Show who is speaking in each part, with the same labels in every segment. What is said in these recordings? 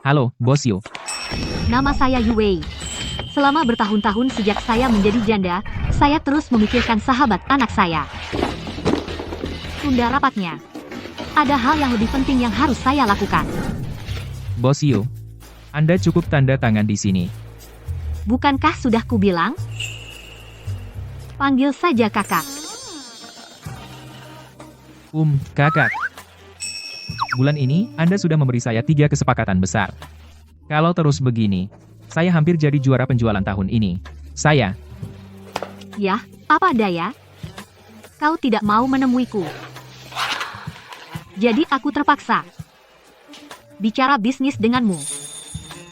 Speaker 1: Halo, Bos Yu.
Speaker 2: Nama saya Yu Wei. Selama bertahun-tahun sejak saya menjadi janda, saya terus memikirkan sahabat anak saya. Tunda rapatnya. Ada hal yang lebih penting yang harus saya lakukan.
Speaker 1: Bos Yu, Anda cukup tanda tangan di sini.
Speaker 2: Bukankah sudah kubilang? Panggil saja kakak.
Speaker 1: Kakak. Bulan ini, Anda sudah memberi saya 3 kesepakatan besar. Kalau terus begini, saya hampir jadi juara penjualan tahun ini. Saya.
Speaker 2: Yah, apa daya? Kau tidak mau menemuiku. Jadi aku terpaksa bicara bisnis denganmu.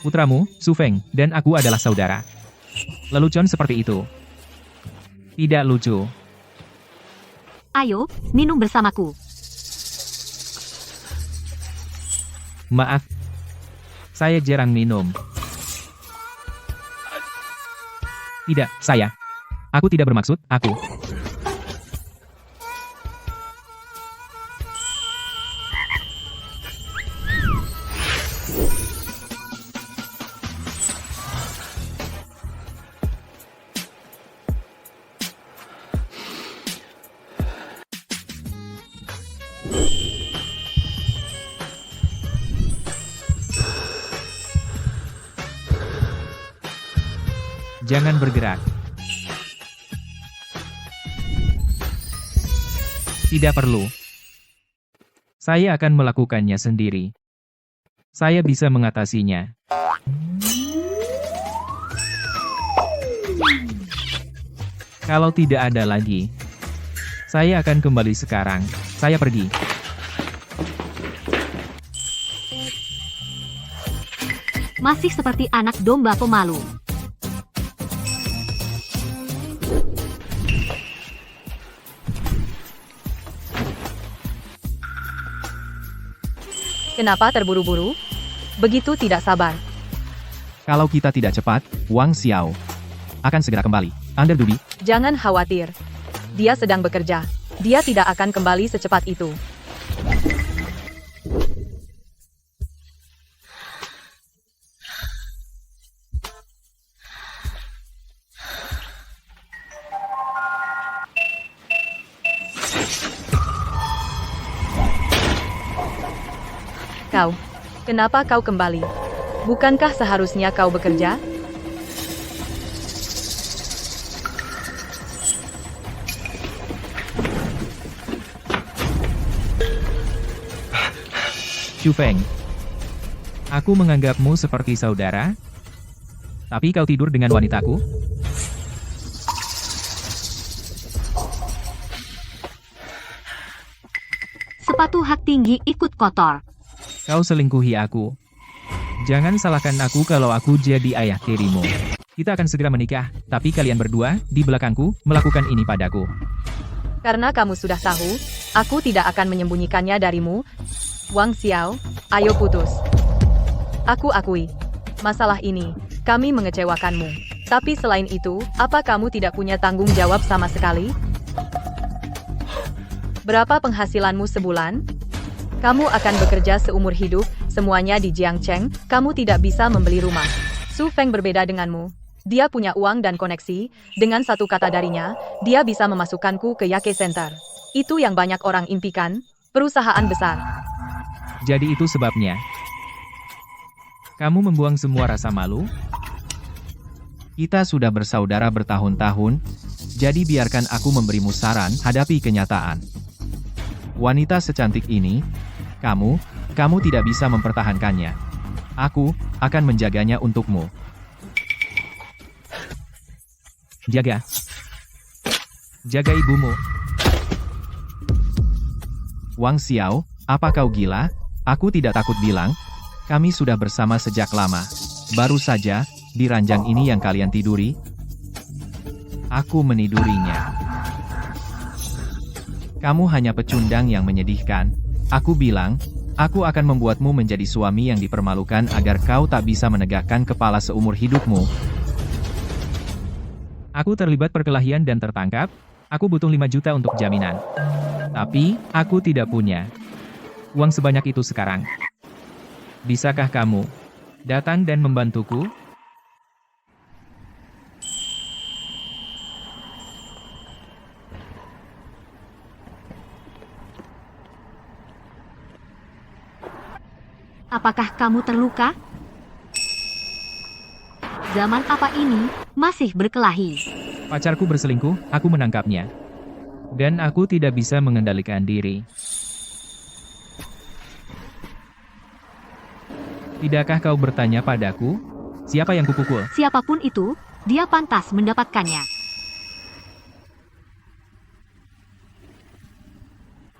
Speaker 1: Putramu, Su Feng, dan aku adalah saudara. Lelucon seperti itu. Tidak lucu.
Speaker 2: Ayo, minum bersamaku.
Speaker 1: Maaf. Saya jarang minum. Tidak, saya. Aku tidak bermaksud, aku. Jangan bergerak. Tidak perlu. Saya akan melakukannya sendiri. Saya bisa mengatasinya. Kalau tidak ada lagi, saya akan kembali sekarang. Saya pergi.
Speaker 2: Masih seperti anak domba pemalu.
Speaker 3: Kenapa terburu-buru? Begitu tidak sabar.
Speaker 1: Kalau kita tidak cepat, Wang Xiao akan segera kembali. Under Dubi.
Speaker 3: Jangan khawatir. Dia sedang bekerja. Dia tidak akan kembali secepat itu. Kenapa kau kembali? Bukankah seharusnya kau bekerja?
Speaker 1: Xu Feng. Aku menganggapmu seperti saudara, tapi kau tidur dengan wanitaku?
Speaker 2: Sepatu hak tinggi ikut kotor.
Speaker 1: Kau selingkuhi aku. Jangan salahkan aku kalau aku jadi ayah tirimu. Kita akan segera menikah, tapi kalian berdua, di belakangku, melakukan ini padaku.
Speaker 3: Karena kamu sudah tahu, aku tidak akan menyembunyikannya darimu. Wang Xiao, ayo putus. Aku akui, masalah ini, kami mengecewakanmu. Tapi selain itu, apa kamu tidak punya tanggung jawab sama sekali? Berapa penghasilanmu sebulan? Kamu akan bekerja seumur hidup, semuanya di Jiangcheng, kamu tidak bisa membeli rumah. Su Feng berbeda denganmu. Dia punya uang dan koneksi, dengan satu kata darinya, dia bisa memasukkanku ke Yake Center. Itu yang banyak orang impikan, perusahaan besar.
Speaker 1: Jadi itu sebabnya. Kamu membuang semua rasa malu? Kita sudah bersaudara bertahun-tahun, jadi biarkan aku memberimu saran, hadapi kenyataan. Wanita secantik ini, kamu tidak bisa mempertahankannya. Aku akan menjaganya untukmu. Jaga ibumu. Wang Xiao, apa kau gila? Aku tidak takut bilang. Kami sudah bersama sejak lama. Baru saja, di ranjang ini yang kalian tiduri, aku menidurinya. Kamu hanya pecundang yang menyedihkan. Aku bilang, aku akan membuatmu menjadi suami yang dipermalukan agar kau tak bisa menegakkan kepala seumur hidupmu. Aku terlibat perkelahian dan tertangkap. Aku butuh 5 juta untuk jaminan. Tapi, aku tidak punya uang sebanyak itu sekarang. Bisakah kamu Datang dan membantuku?
Speaker 2: Apakah kamu terluka? Zaman apa ini masih berkelahi?
Speaker 1: Pacarku berselingkuh, aku menangkapnya. Dan aku tidak bisa mengendalikan diri. Tidakkah kau bertanya padaku, siapa yang kupukul?
Speaker 2: Siapapun itu, dia pantas mendapatkannya.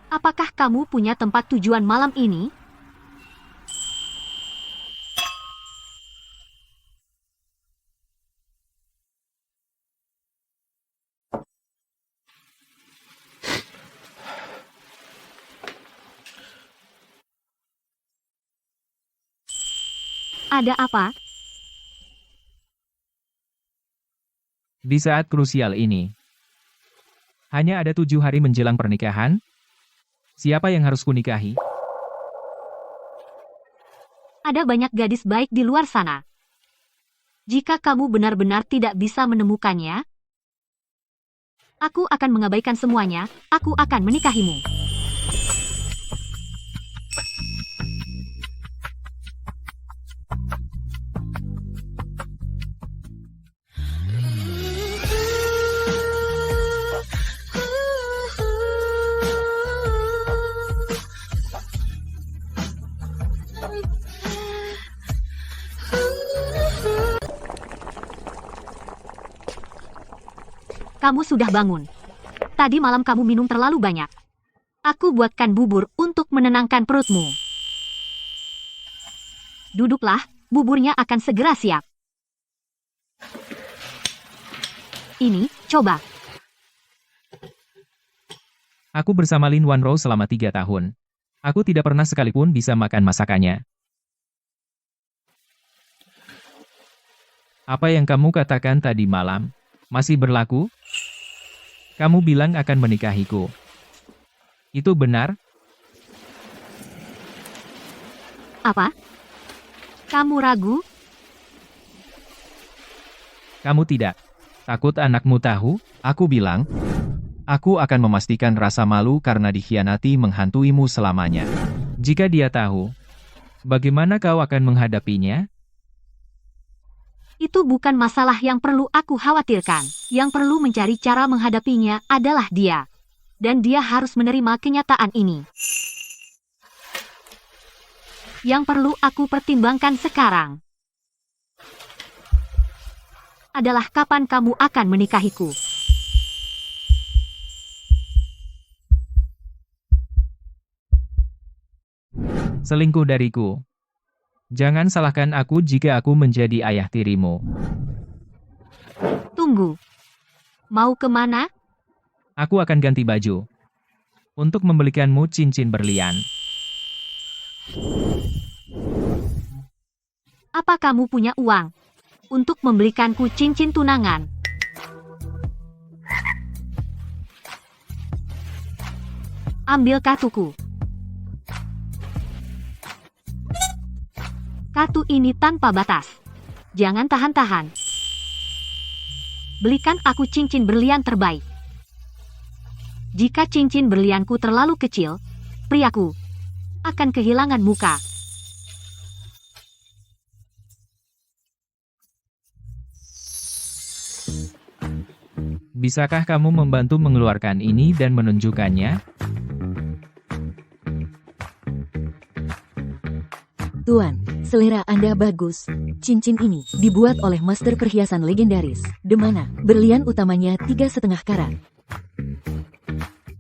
Speaker 2: Apakah kamu punya tempat tujuan malam ini? Ada apa?
Speaker 1: Di saat krusial ini, hanya ada 7 hari menjelang pernikahan. Siapa yang harus kunikahi?
Speaker 2: Ada banyak gadis baik di luar sana. Jika kamu benar-benar tidak bisa menemukannya, aku akan mengabaikan semuanya, aku akan menikahimu. Kamu sudah bangun. Tadi malam kamu minum terlalu banyak. Aku buatkan bubur untuk menenangkan perutmu. Duduklah, buburnya akan segera siap. Ini, coba.
Speaker 1: Aku bersama Lin Wanrou selama 3 tahun. Aku tidak pernah sekalipun bisa makan masakannya. Apa yang kamu katakan tadi malam masih berlaku? Kamu bilang akan menikahiku. Itu benar?
Speaker 2: Apa? Kamu ragu?
Speaker 1: Kamu tidak takut anakmu tahu? Aku bilang, aku akan memastikan rasa malu karena dikhianati menghantuimu selamanya. Jika dia tahu, bagaimana kau akan menghadapinya?
Speaker 2: Itu bukan masalah yang perlu aku khawatirkan. Yang perlu mencari cara menghadapinya adalah dia. Dan dia harus menerima kenyataan ini. Yang perlu aku pertimbangkan sekarang adalah kapan kamu akan menikahiku.
Speaker 1: Selingkuh dariku. Jangan salahkan aku jika aku menjadi ayah tirimu.
Speaker 2: Tunggu. Mau kemana?
Speaker 1: Aku akan ganti baju untuk membelikanmu cincin berlian.
Speaker 2: Apa kamu punya uang untuk membelikanku cincin tunangan? Ambil kartuku. Kartu ini tanpa batas. Jangan tahan-tahan. Belikan aku cincin berlian terbaik. Jika cincin berlianku terlalu kecil, priaku akan kehilangan muka.
Speaker 1: Bisakah kamu membantu mengeluarkan ini dan menunjukkannya?
Speaker 4: Tuan, selera Anda bagus. Cincin ini dibuat oleh master perhiasan legendaris, The Mana. Berlian utamanya 3,5 karat.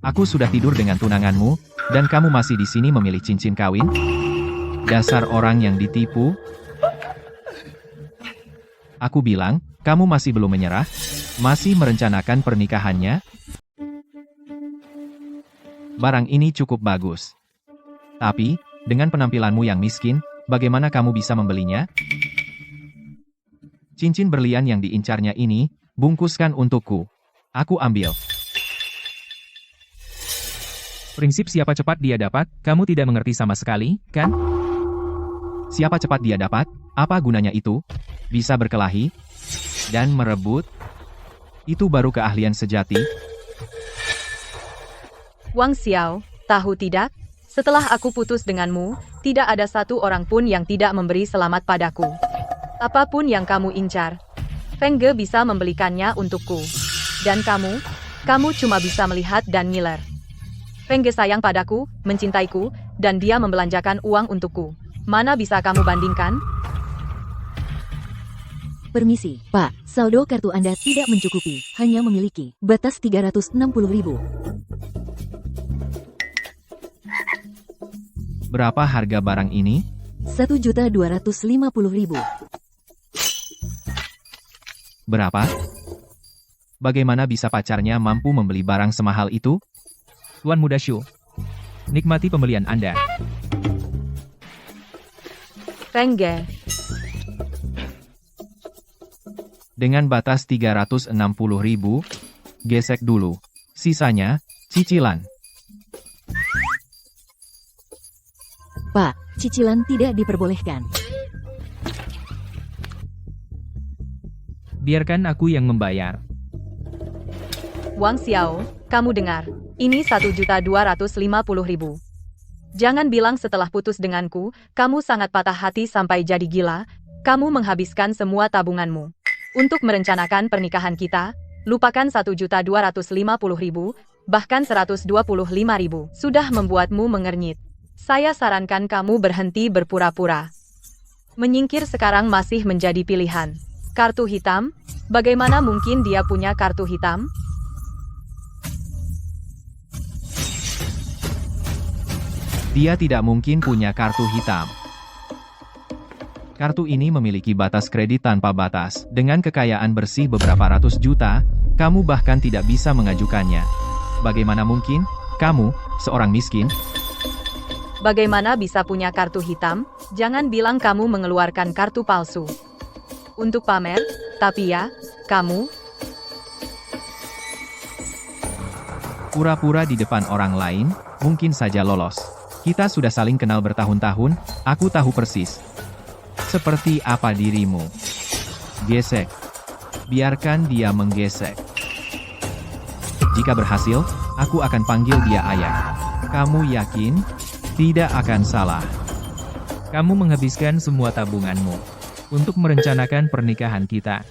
Speaker 1: Aku sudah tidur dengan tunanganmu, dan kamu masih di sini memilih cincin kawin? Dasar orang yang ditipu. Aku bilang, kamu masih belum menyerah? Masih merencanakan pernikahannya? Barang ini cukup bagus. Tapi, dengan penampilanmu yang miskin, bagaimana kamu bisa membelinya? Cincin berlian yang diincarnya ini, bungkuskan untukku. Aku ambil. Prinsip siapa cepat dia dapat, kamu tidak mengerti sama sekali, kan? Siapa cepat dia dapat? Apa gunanya itu? Bisa berkelahi? Dan merebut? Itu baru keahlian sejati.
Speaker 3: Wang Xiao, tahu tidak? Setelah aku putus denganmu, tidak ada satu orang pun yang tidak memberi selamat padaku. Apapun yang kamu incar, Feng Ge bisa membelikannya untukku. Dan kamu cuma bisa melihat dan ngiler. Feng Ge sayang padaku, mencintaiku, dan dia membelanjakan uang untukku. Mana bisa kamu bandingkan?
Speaker 4: Permisi, Pak. Saldo kartu Anda tidak mencukupi. Hanya memiliki batas 360.000.
Speaker 1: Berapa harga barang ini?
Speaker 4: 1.250.000.
Speaker 1: Berapa? Bagaimana bisa pacarnya mampu membeli barang semahal itu? Tuan Muda Shu, nikmati pembelian Anda.
Speaker 3: Feng Ge,
Speaker 1: Dengan batas 360.000, gesek dulu. Sisanya, cicilan.
Speaker 4: Pak, cicilan tidak diperbolehkan.
Speaker 1: Biarkan aku yang membayar.
Speaker 3: Wang Xiao, kamu dengar. Ini 1.250.000. Jangan bilang setelah putus denganku, kamu sangat patah hati sampai jadi gila. Kamu menghabiskan semua tabunganmu. Untuk merencanakan pernikahan kita, lupakan 1.250.000, bahkan 125.000, sudah membuatmu mengernyit. Saya sarankan kamu berhenti berpura-pura. Menyingkir sekarang masih menjadi pilihan. Kartu hitam? Bagaimana mungkin dia punya kartu hitam?
Speaker 1: Dia tidak mungkin punya kartu hitam. Kartu ini memiliki batas kredit tanpa batas. Dengan kekayaan bersih beberapa ratus juta, kamu bahkan tidak bisa mengajukannya. Bagaimana mungkin? Kamu, seorang miskin?
Speaker 3: Bagaimana bisa punya kartu hitam? Jangan bilang kamu mengeluarkan kartu palsu. Untuk pamer, tapi ya, kamu
Speaker 1: Pura-pura di depan orang lain, mungkin saja lolos. Kita sudah saling kenal bertahun-tahun, aku tahu persis. Seperti apa dirimu? Gesek. Biarkan dia menggesek. Jika berhasil, aku akan panggil dia ayah. Kamu yakin? Tidak akan salah. Kamu menghabiskan semua tabunganmu untuk merencanakan pernikahan kita.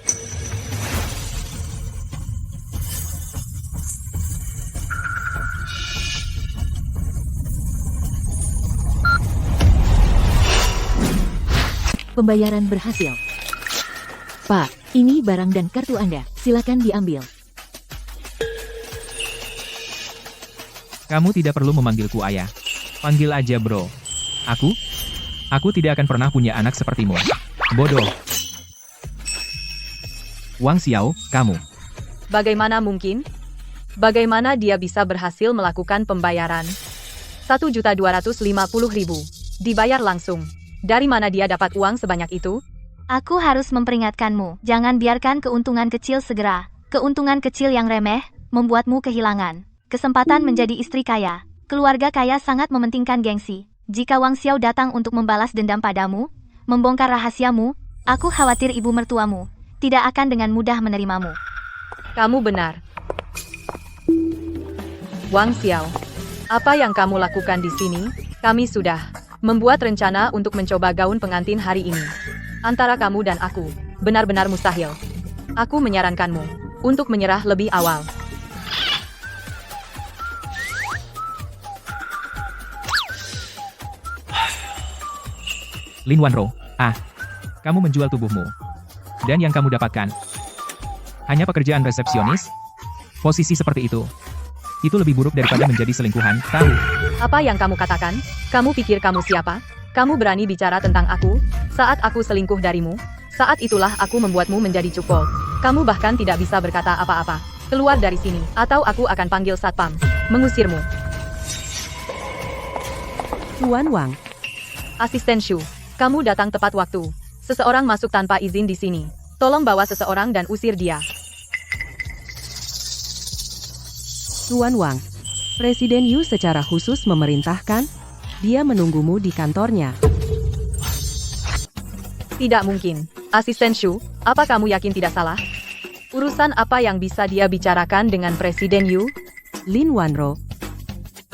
Speaker 4: Pembayaran berhasil. Pak, ini barang dan kartu Anda. Silakan diambil.
Speaker 1: Kamu tidak perlu memanggilku ayah. Panggil aja bro. Aku tidak akan pernah punya anak sepertimu. Bodoh. Wang Xiao, kamu.
Speaker 3: bagaimana mungkin? Bagaimana dia bisa berhasil melakukan pembayaran? 1.250.000. Dibayar langsung. Dari mana dia dapat uang sebanyak itu?
Speaker 2: Aku harus memperingatkanmu, jangan biarkan keuntungan kecil segera. Keuntungan kecil yang remeh, membuatmu kehilangan kesempatan menjadi istri kaya. Keluarga kaya sangat mementingkan gengsi. Jika Wang Xiao datang untuk membalas dendam padamu, membongkar rahasiamu, aku khawatir ibu mertuamu tidak akan dengan mudah menerimamu.
Speaker 3: Kamu benar. Wang Xiao, apa yang kamu lakukan di sini? Kami sudah membuat rencana untuk mencoba gaun pengantin hari ini. Antara kamu dan aku, benar-benar mustahil. Aku menyarankanmu untuk menyerah lebih awal.
Speaker 1: Lin Wanro, kamu menjual tubuhmu. Dan yang kamu dapatkan hanya pekerjaan resepsionis? Posisi seperti itu lebih buruk daripada menjadi selingkuhan, tahu?
Speaker 3: Apa yang kamu katakan? Kamu pikir kamu siapa? Kamu berani bicara tentang aku? Saat aku selingkuh darimu, saat itulah aku membuatmu menjadi cukol. Kamu bahkan tidak bisa berkata apa-apa. Keluar dari sini, atau aku akan panggil satpam, mengusirmu.
Speaker 5: Tuan Wang,
Speaker 3: Asisten Shu, kamu datang tepat waktu. Seseorang masuk tanpa izin di sini. Tolong bawa seseorang dan usir dia.
Speaker 5: Tuan Wang, Presiden Yu secara khusus memerintahkan dia menunggumu di kantornya.
Speaker 3: Tidak mungkin. Asisten Shu, apa kamu yakin tidak salah? Urusan apa yang bisa dia bicarakan dengan Presiden Yu?
Speaker 5: Lin Wanro.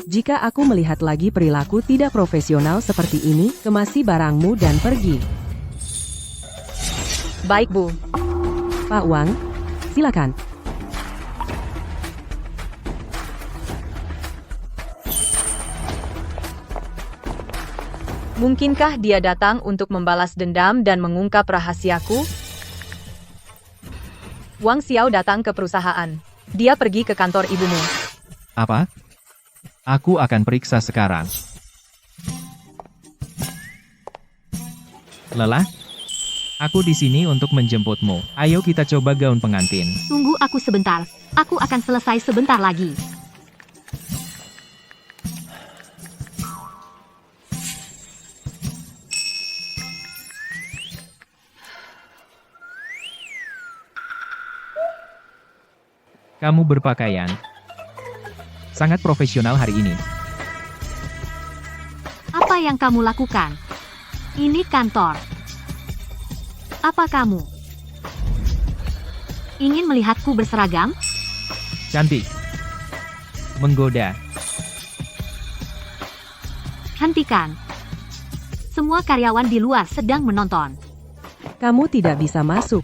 Speaker 5: Jika aku melihat lagi perilaku tidak profesional seperti ini, kemasi barangmu dan pergi.
Speaker 3: Baik, Bu.
Speaker 5: Pak Wang, silakan.
Speaker 3: Mungkinkah dia datang untuk membalas dendam dan mengungkap rahasiaku? Wang Xiao datang ke perusahaan. Dia pergi ke kantor ibumu.
Speaker 1: Apa? Aku akan periksa sekarang. Lelah? Aku di sini untuk menjemputmu. Ayo kita coba gaun pengantin.
Speaker 2: Tunggu aku sebentar. Aku akan selesai sebentar lagi.
Speaker 1: Kamu berpakaian sangat profesional hari ini.
Speaker 2: Apa yang kamu lakukan? Ini kantor. Apa kamu ingin melihatku berseragam?
Speaker 1: Cantik. Menggoda.
Speaker 2: Hentikan. Semua karyawan di luar sedang menonton.
Speaker 5: Kamu tidak bisa masuk.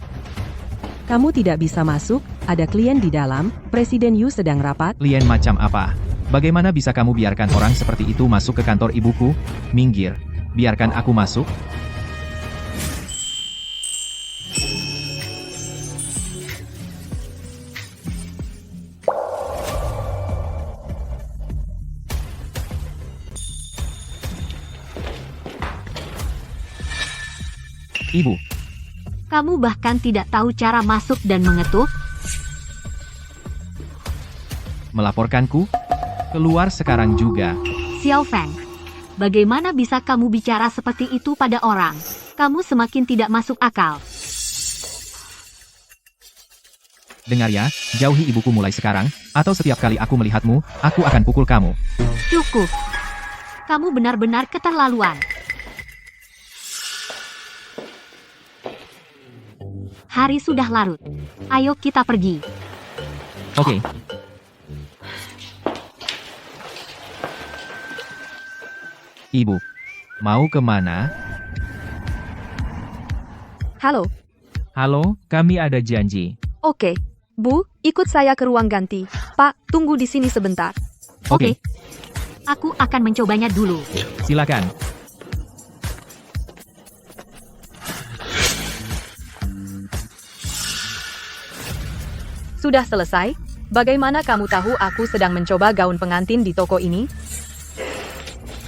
Speaker 5: Kamu tidak bisa masuk, ada klien di dalam, Presiden Yu sedang rapat.
Speaker 1: Klien macam apa? Bagaimana bisa kamu biarkan orang seperti itu masuk ke kantor ibuku? Minggir. Biarkan aku masuk. Ibu,
Speaker 2: Kamu bahkan tidak tahu cara masuk dan mengetuk?
Speaker 1: melaporkanku? Keluar sekarang juga.
Speaker 2: Xiao Feng, bagaimana bisa kamu bicara seperti itu pada orang? Kamu semakin tidak masuk akal.
Speaker 1: Dengar ya, jauhi ibuku mulai sekarang, atau setiap kali aku melihatmu, aku akan pukul kamu.
Speaker 2: Cukup. Kamu benar-benar keterlaluan. Hari sudah larut. Ayo kita pergi.
Speaker 1: Oke. Ibu, mau kemana?
Speaker 6: Halo,
Speaker 1: Halo, kami ada janji.
Speaker 6: oke. Bu, ikut saya ke ruang ganti. Pak, tunggu di sini sebentar.
Speaker 1: Oke,
Speaker 2: Aku akan mencobanya dulu.
Speaker 1: silakan.
Speaker 3: Sudah selesai? Bagaimana kamu tahu aku sedang mencoba gaun pengantin di toko ini?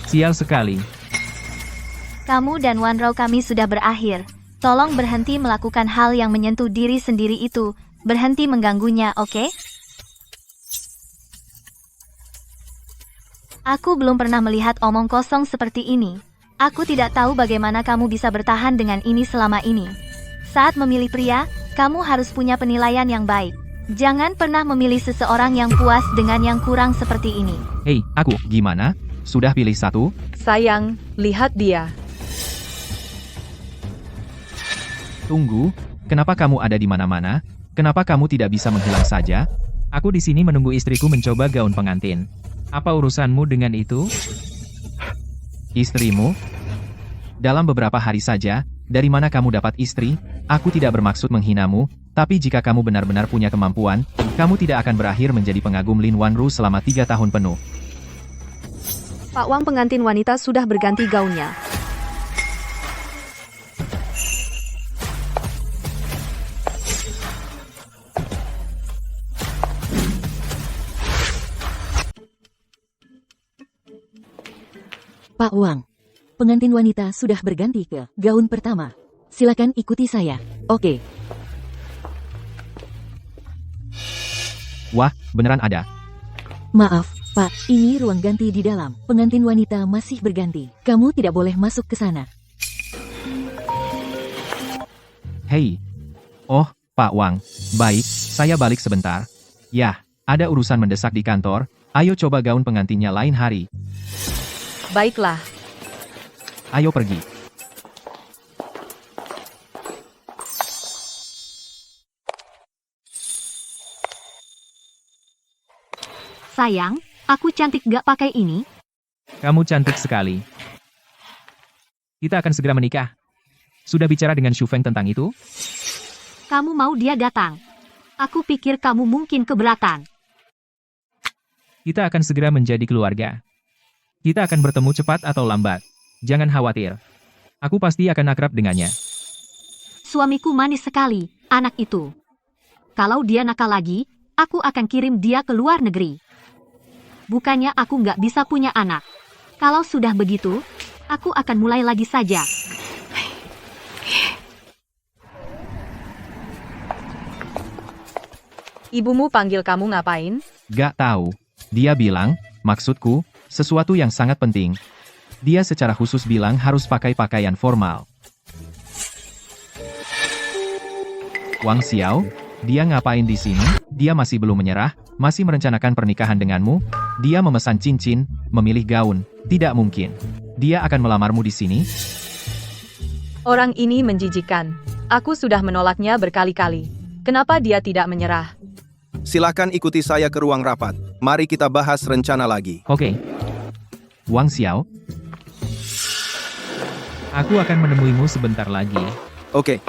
Speaker 1: Sial sekali.
Speaker 7: Kamu dan Wanro kami sudah berakhir. Tolong berhenti melakukan hal yang menyentuh diri sendiri itu. Berhenti mengganggunya, oke? Aku belum pernah melihat omong kosong seperti ini. Aku tidak tahu bagaimana kamu bisa bertahan dengan ini selama ini. Saat memilih pria, kamu harus punya penilaian yang baik. Jangan pernah memilih seseorang yang puas dengan yang kurang seperti ini.
Speaker 1: Hei, aku, gimana? Sudah pilih satu?
Speaker 3: Sayang, lihat dia.
Speaker 1: Tunggu, kenapa kamu ada di mana-mana? Kenapa kamu tidak bisa menghilang saja? Aku di sini menunggu istriku mencoba gaun pengantin. Apa urusanmu dengan itu? Istrimu? Dalam beberapa hari saja, dari mana kamu dapat istri? Aku tidak bermaksud menghinamu, tapi jika kamu benar-benar punya kemampuan, kamu tidak akan berakhir menjadi pengagum Lin Wanru selama 3 tahun penuh.
Speaker 6: Pak Wang, pengantin wanita sudah berganti gaunnya.
Speaker 4: Pak Wang, pengantin wanita sudah berganti ke gaun pertama. Silakan ikuti saya. Oke.
Speaker 1: Wah, beneran ada.
Speaker 4: Maaf, Pak, ini ruang ganti di dalam. Pengantin wanita masih berganti. Kamu tidak boleh masuk ke sana.
Speaker 1: Hei. Oh, Pak Wang. Baik, saya balik sebentar. Yah, ada urusan mendesak di kantor. Ayo coba gaun pengantinnya lain hari.
Speaker 3: Baiklah.
Speaker 1: Ayo pergi.
Speaker 2: Sayang, aku cantik gak pakai ini?
Speaker 1: Kamu cantik sekali. Kita akan segera menikah. Sudah bicara dengan Xu Feng tentang itu?
Speaker 2: Kamu mau dia datang? Aku pikir kamu mungkin keberatan.
Speaker 1: Kita akan segera menjadi keluarga. Kita akan bertemu cepat atau lambat. Jangan khawatir. Aku pasti akan akrab dengannya.
Speaker 2: Suamiku manis sekali, anak itu. Kalau dia nakal lagi, aku akan kirim dia ke luar negeri. Bukannya aku nggak bisa punya anak. Kalau sudah begitu, aku akan mulai lagi saja.
Speaker 3: Ibumu panggil kamu ngapain?
Speaker 1: Gak tahu. Dia bilang, maksudku, sesuatu yang sangat penting. Dia secara khusus bilang harus pakai pakaian formal. Wang Xiao, dia ngapain di sini? Dia masih belum menyerah, masih merencanakan pernikahan denganmu. Dia memesan cincin, memilih gaun. Tidak mungkin. Dia akan melamarmu di sini.
Speaker 3: Orang ini menjijikan. Aku sudah menolaknya berkali-kali. Kenapa dia tidak menyerah?
Speaker 8: Silakan ikuti saya ke ruang rapat. Mari kita bahas rencana lagi.
Speaker 1: Oke. Wang Xiao, aku akan menemuimu sebentar lagi.
Speaker 8: Oke,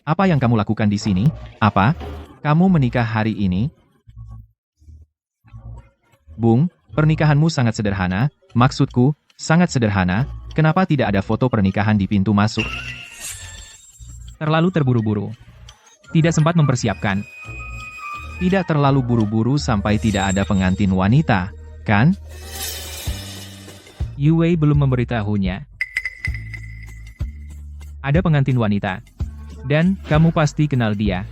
Speaker 1: Apa yang kamu lakukan di sini? Apa? Kamu menikah hari ini? Bung, pernikahanmu sangat sederhana. Maksudku, sangat sederhana. Kenapa tidak ada foto pernikahan di pintu masuk? Terlalu terburu-buru. Tidak sempat mempersiapkan. Tidak terlalu buru-buru sampai tidak ada pengantin wanita, kan? Yue belum memberitahunya. Ada pengantin wanita. Dan, kamu pasti kenal dia.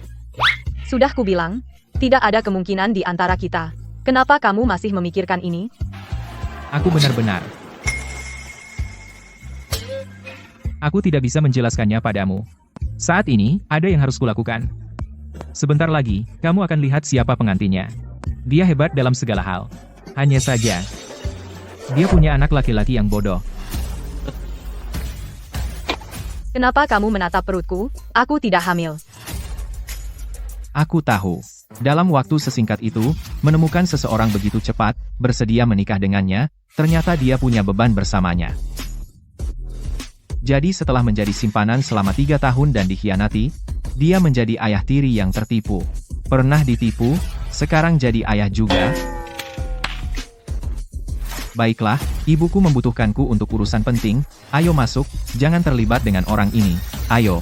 Speaker 3: Sudah kubilang, tidak ada kemungkinan di antara kita. Kenapa kamu masih memikirkan ini?
Speaker 1: Aku benar-benar. Aku tidak bisa menjelaskannya padamu. Saat ini, ada yang harus kulakukan. Sebentar lagi, kamu akan lihat siapa pengantinnya. Dia hebat dalam segala hal. Hanya saja, dia punya anak laki-laki yang bodoh.
Speaker 3: Kenapa kamu menatap perutku? Aku tidak hamil.
Speaker 1: Aku tahu. Dalam waktu sesingkat itu, menemukan seseorang begitu cepat, bersedia menikah dengannya, ternyata dia punya beban bersamanya. Jadi setelah menjadi simpanan selama 3 tahun dan dikhianati, dia menjadi ayah tiri yang tertipu. Pernah ditipu, sekarang jadi ayah juga. Baiklah, ibuku membutuhkanku untuk urusan penting. Ayo masuk, jangan terlibat dengan orang ini. Ayo.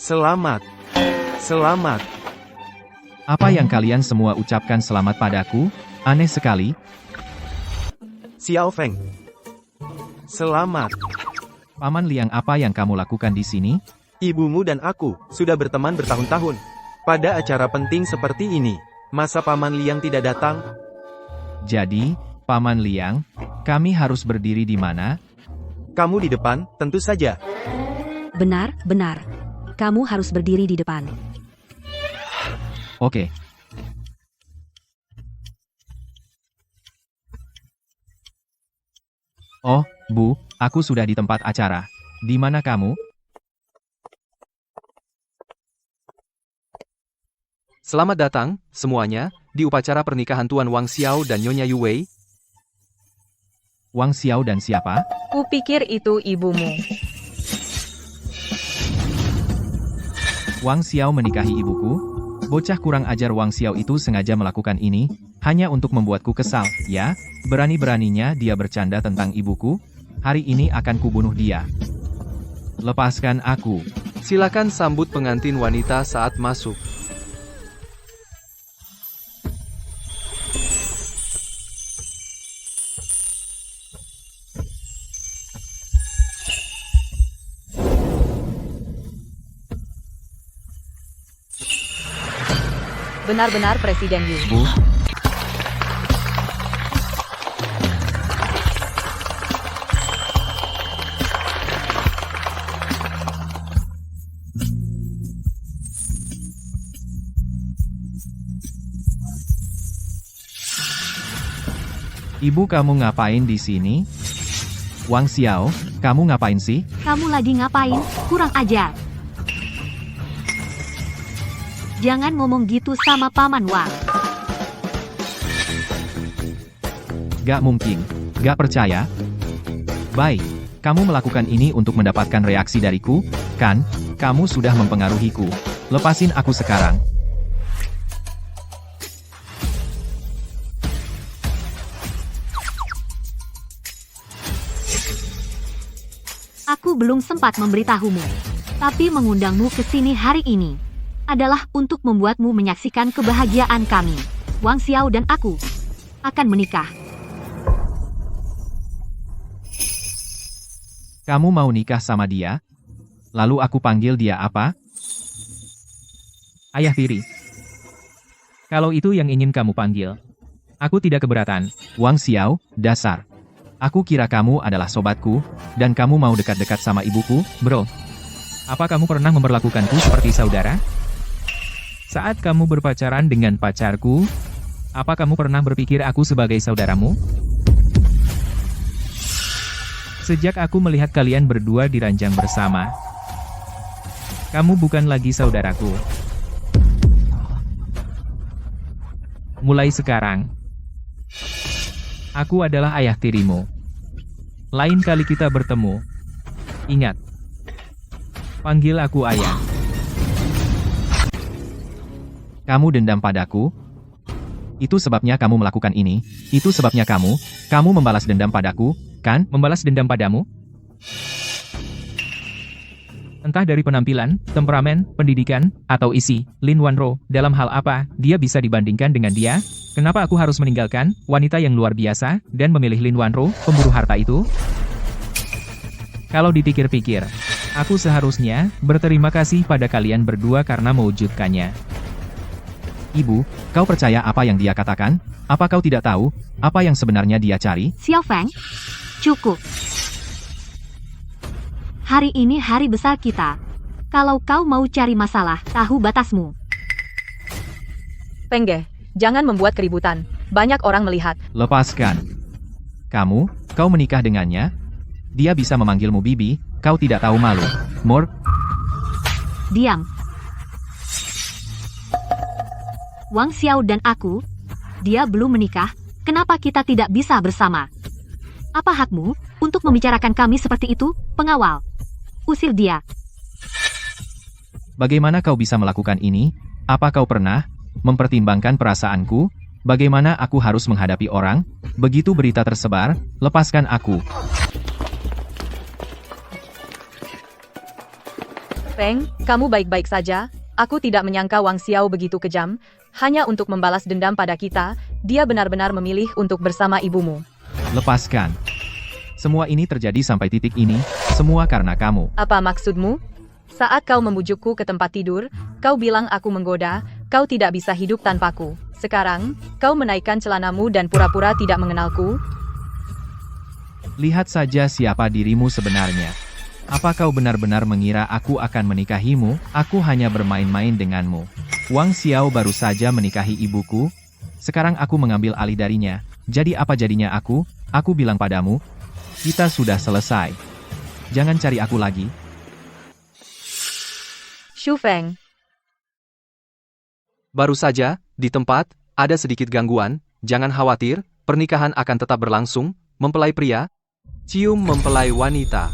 Speaker 9: Selamat. Selamat.
Speaker 1: Apa yang kalian semua ucapkan selamat padaku? Aneh sekali.
Speaker 9: Xiao Feng. Selamat.
Speaker 1: Paman Liang, apa yang kamu lakukan di sini?
Speaker 9: Ibumu dan aku sudah berteman bertahun-tahun. Pada acara penting seperti ini, masa Paman Liang tidak datang?
Speaker 1: Jadi, Paman Liang, kami harus berdiri di mana?
Speaker 9: Kamu di depan, tentu saja.
Speaker 6: Benar, benar. Kamu harus berdiri di depan.
Speaker 1: Oke. Oh, Bu, aku sudah di tempat acara. Di mana kamu?
Speaker 10: Selamat datang, semuanya, di upacara pernikahan Tuan Wang Xiao dan Nyonya Yue.
Speaker 1: Wang Xiao dan siapa?
Speaker 3: Kupikir itu ibumu.
Speaker 1: Wang Xiao menikahi ibuku? Bocah kurang ajar Wang Xiao itu sengaja melakukan ini, hanya untuk membuatku kesal, ya? Berani-beraninya dia bercanda tentang ibuku? Hari ini akan kubunuh dia. Lepaskan aku.
Speaker 10: Silakan sambut pengantin wanita saat masuk.
Speaker 3: Benar-benar Presiden Yu.
Speaker 1: Bu, Ibu, kamu ngapain di sini? Wang Xiao, Kamu ngapain sih?
Speaker 2: Kamu lagi ngapain? Kurang ajar. Jangan ngomong gitu sama Paman Wang.
Speaker 1: Gak mungkin. Gak percaya? Baik, kamu melakukan ini untuk mendapatkan reaksi dariku, kan? Kamu sudah mempengaruhiku. Lepasin aku sekarang.
Speaker 2: Aku belum sempat memberitahumu. Tapi mengundangmu ke sini hari ini adalah untuk membuatmu menyaksikan kebahagiaan kami. Wang Xiao dan aku akan menikah.
Speaker 1: Kamu mau nikah sama dia? Lalu aku panggil dia apa? Ayah tiri. Kalau itu yang ingin kamu panggil, aku tidak keberatan. Wang Xiao, dasar. Aku kira kamu adalah sobatku, dan kamu mau dekat-dekat sama ibuku, bro. Apa kamu pernah memperlakukanku seperti saudara? Saat kamu berpacaran dengan pacarku, apa kamu pernah berpikir aku sebagai saudaramu? Sejak aku melihat kalian berdua di ranjang bersama, kamu bukan lagi saudaraku. Mulai sekarang, aku adalah ayah tirimu. Lain kali kita bertemu, ingat, panggil aku ayah. Kamu dendam padaku? Itu sebabnya kamu melakukan ini. Itu sebabnya kamu membalas dendam padaku, kan? Membalas dendam padamu? Entah dari penampilan, temperamen, pendidikan, atau isi, Lin Wanro, dalam hal apa, dia bisa dibandingkan dengan dia? Kenapa aku harus meninggalkan wanita yang luar biasa, dan memilih Lin Wanro, pemburu harta itu? Kalau dipikir-pikir, aku seharusnya berterima kasih pada kalian berdua karena mewujudkannya. Ibu, kau percaya apa yang dia katakan? Apa kau tidak tahu apa yang sebenarnya dia cari?
Speaker 2: Xiao Feng, cukup. Hari ini hari besar kita. Kalau kau mau cari masalah, tahu batasmu.
Speaker 3: Pengge, jangan membuat keributan. Banyak orang melihat.
Speaker 1: Lepaskan. Kau menikah dengannya? Dia bisa memanggilmu bibi, kau tidak tahu malu. Mor,
Speaker 2: Diam. Wang Xiao dan aku, dia belum menikah, kenapa kita tidak bisa bersama? Apa hakmu untuk membicarakan kami seperti itu, pengawal? Usir dia.
Speaker 1: bagaimana kau bisa melakukan ini? Apa kau pernah mempertimbangkan perasaanku? Bagaimana aku harus menghadapi orang? Begitu berita tersebar, lepaskan aku.
Speaker 3: Feng, kamu baik-baik saja? Aku tidak menyangka Wang Xiao begitu kejam. Hanya untuk membalas dendam pada kita, dia benar-benar memilih untuk bersama ibumu.
Speaker 1: Lepaskan. Semua ini terjadi sampai titik ini, semua karena kamu.
Speaker 3: Apa maksudmu? Saat kau membujukku ke tempat tidur, kau bilang aku menggoda, kau tidak bisa hidup tanpaku. Sekarang, kau menaikkan celanamu dan pura-pura tidak mengenalku?
Speaker 1: Lihat saja siapa dirimu sebenarnya. Apa kau benar-benar mengira aku akan menikahimu? Aku hanya bermain-main denganmu. Wang Xiao baru saja menikahi ibuku. Sekarang aku mengambil alih darinya. Jadi apa jadinya aku? Aku bilang padamu, kita sudah selesai. Jangan cari aku lagi.
Speaker 3: Xu Feng.
Speaker 10: Baru saja, di tempat, ada sedikit gangguan. Jangan khawatir, pernikahan akan tetap berlangsung. Mempelai pria, cium mempelai wanita.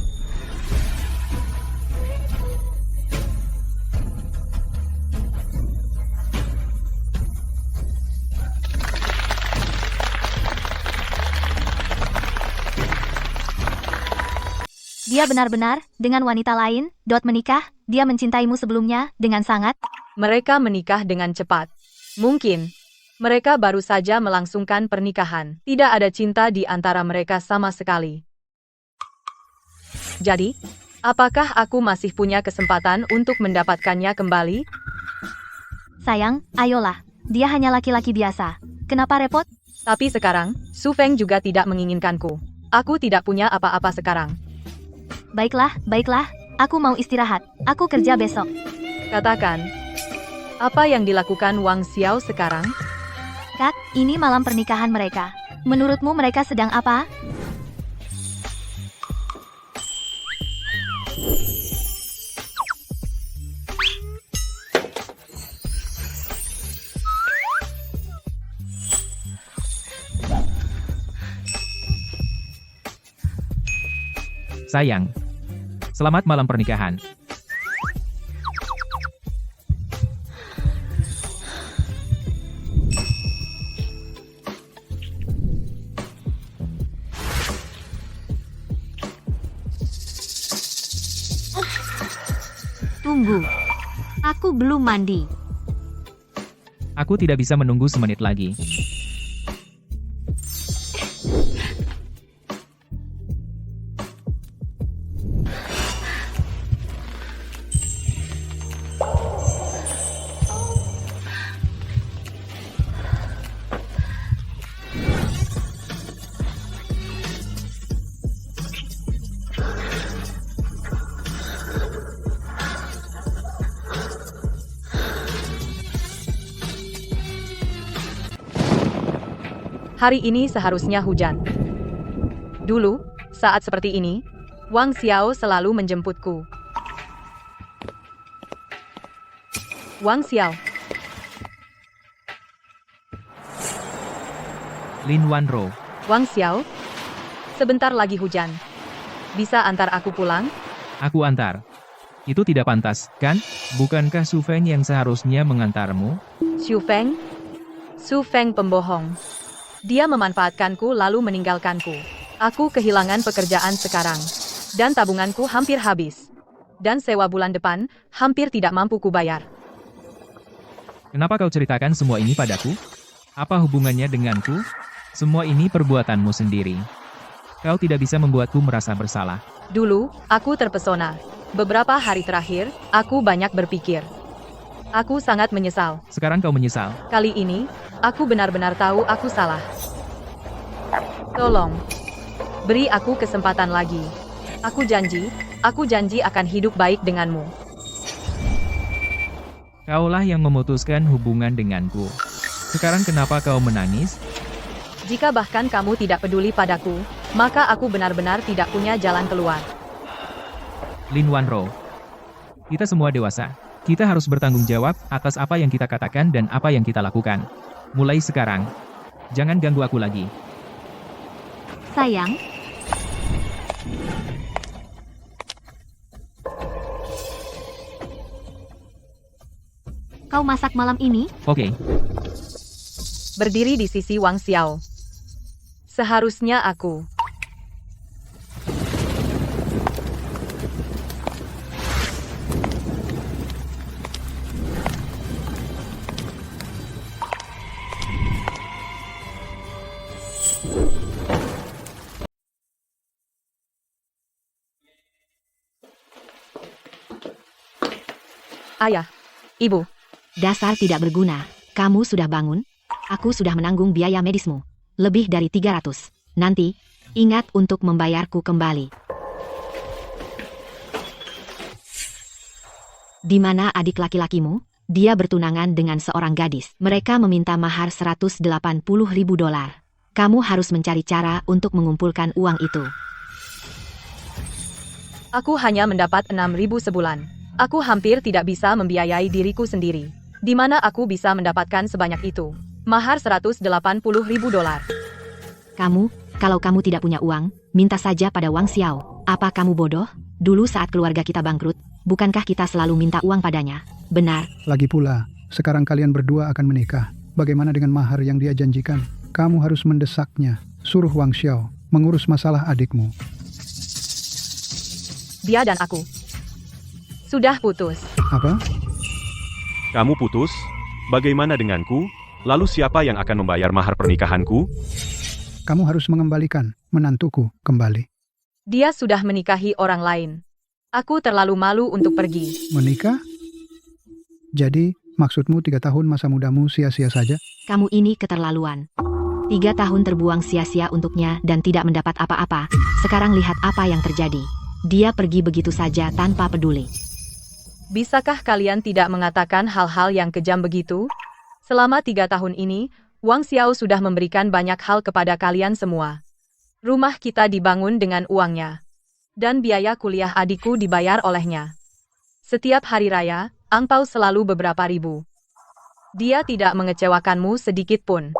Speaker 7: Dia benar-benar, dengan wanita lain, menikah, dia mencintaimu sebelumnya, dengan sangat.
Speaker 3: Mereka menikah dengan cepat. Mungkin, mereka baru saja melangsungkan pernikahan. Tidak ada cinta di antara mereka sama sekali. Jadi, apakah aku masih punya kesempatan untuk mendapatkannya kembali?
Speaker 7: Sayang, ayolah. Dia hanya laki-laki biasa. Kenapa repot?
Speaker 3: Tapi sekarang, Xu Feng juga tidak menginginkanku. Aku tidak punya apa-apa sekarang.
Speaker 7: Baiklah, aku mau istirahat. Aku kerja besok.
Speaker 3: Katakan, apa yang dilakukan Wang Xiao sekarang?
Speaker 7: Kak, ini malam pernikahan mereka. Menurutmu mereka sedang apa?
Speaker 1: Sayang. Selamat malam pernikahan.
Speaker 2: Tunggu. Aku belum mandi.
Speaker 1: Aku tidak bisa menunggu semenit lagi.
Speaker 3: Hari ini seharusnya hujan. Dulu, saat seperti ini, Wang Xiao selalu menjemputku. Wang Xiao,
Speaker 1: Lin Wanro.
Speaker 3: Wang Xiao, sebentar lagi hujan. Bisa antar aku pulang?
Speaker 1: Aku antar. Itu tidak pantas, kan? Bukankah Su Feng yang seharusnya mengantarmu?
Speaker 3: Su Feng pembohong. Dia memanfaatkanku lalu meninggalkanku. Aku kehilangan pekerjaan sekarang. Dan tabunganku hampir habis. Dan sewa bulan depan, hampir tidak mampu kubayar.
Speaker 1: Kenapa kau ceritakan semua ini padaku? Apa hubungannya denganku? Semua ini perbuatanmu sendiri. Kau tidak bisa membuatku merasa bersalah.
Speaker 3: Dulu, aku terpesona. Beberapa hari terakhir, aku banyak berpikir. Aku sangat menyesal.
Speaker 1: Sekarang kau menyesal.
Speaker 3: Kali ini, aku benar-benar tahu aku salah. Tolong, beri aku kesempatan lagi. Aku janji akan hidup baik denganmu.
Speaker 1: Kaulah yang memutuskan hubungan denganku. Sekarang kenapa kau menangis?
Speaker 3: Jika bahkan kamu tidak peduli padaku, maka aku benar-benar tidak punya jalan keluar.
Speaker 1: Lin Wanro. Kita semua dewasa. Kita harus bertanggung jawab atas apa yang kita katakan dan apa yang kita lakukan. Mulai sekarang, jangan ganggu aku lagi.
Speaker 2: Sayang, kau masak malam ini?
Speaker 1: Oke.
Speaker 3: Berdiri di sisi Wang Xiao. Seharusnya aku. Ayah, Ibu.
Speaker 2: Dasar tidak berguna. Kamu sudah bangun? Aku sudah menanggung biaya medismu. Lebih dari 300. Nanti, ingat untuk membayarku kembali. Di mana adik laki-lakimu? Dia bertunangan dengan seorang gadis. Mereka meminta mahar 180.000 dolar. Kamu harus mencari cara untuk mengumpulkan uang itu.
Speaker 3: Aku hanya mendapat 6.000 sebulan. Aku hampir tidak bisa membiayai diriku sendiri. Di mana aku bisa mendapatkan sebanyak itu? Mahar 180.000 dolar.
Speaker 2: Kalau kamu tidak punya uang, minta saja pada Wang Xiao. Apa kamu bodoh? Dulu saat keluarga kita bangkrut, bukankah kita selalu minta uang padanya? Benar.
Speaker 11: Lagi pula, sekarang kalian berdua akan menikah. Bagaimana dengan mahar yang dia janjikan? Kamu harus mendesaknya. Suruh Wang Xiao mengurus masalah adikmu.
Speaker 3: Dia dan aku sudah putus.
Speaker 11: Apa?
Speaker 12: Kamu putus? Bagaimana denganku? Lalu siapa yang akan membayar mahar pernikahanku?
Speaker 11: Kamu harus mengembalikan menantuku kembali.
Speaker 3: Dia sudah menikahi orang lain. Aku terlalu malu untuk pergi.
Speaker 11: Menikah? Jadi, maksudmu 3 tahun masa mudamu sia-sia saja?
Speaker 2: Kamu ini keterlaluan. 3 tahun terbuang sia-sia untuknya dan tidak mendapat apa-apa. Sekarang lihat apa yang terjadi. Dia pergi begitu saja tanpa peduli.
Speaker 3: Bisakah kalian tidak mengatakan hal-hal yang kejam begitu? Selama 3 tahun ini, Wang Xiao sudah memberikan banyak hal kepada kalian semua. Rumah kita dibangun dengan uangnya. Dan biaya kuliah adikku dibayar olehnya. Setiap hari raya, angpau selalu beberapa ribu. Dia tidak mengecewakanmu sedikit pun.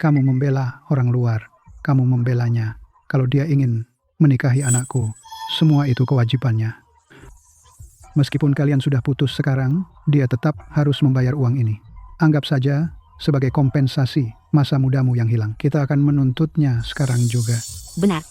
Speaker 11: Kamu membela orang luar. Kamu membelanya. Kalau dia ingin menikahi anakku, semua itu kewajibannya. Meskipun kalian sudah putus sekarang, dia tetap harus membayar uang ini. Anggap saja sebagai kompensasi masa mudamu yang hilang. Kita akan menuntutnya sekarang juga.
Speaker 2: Benar.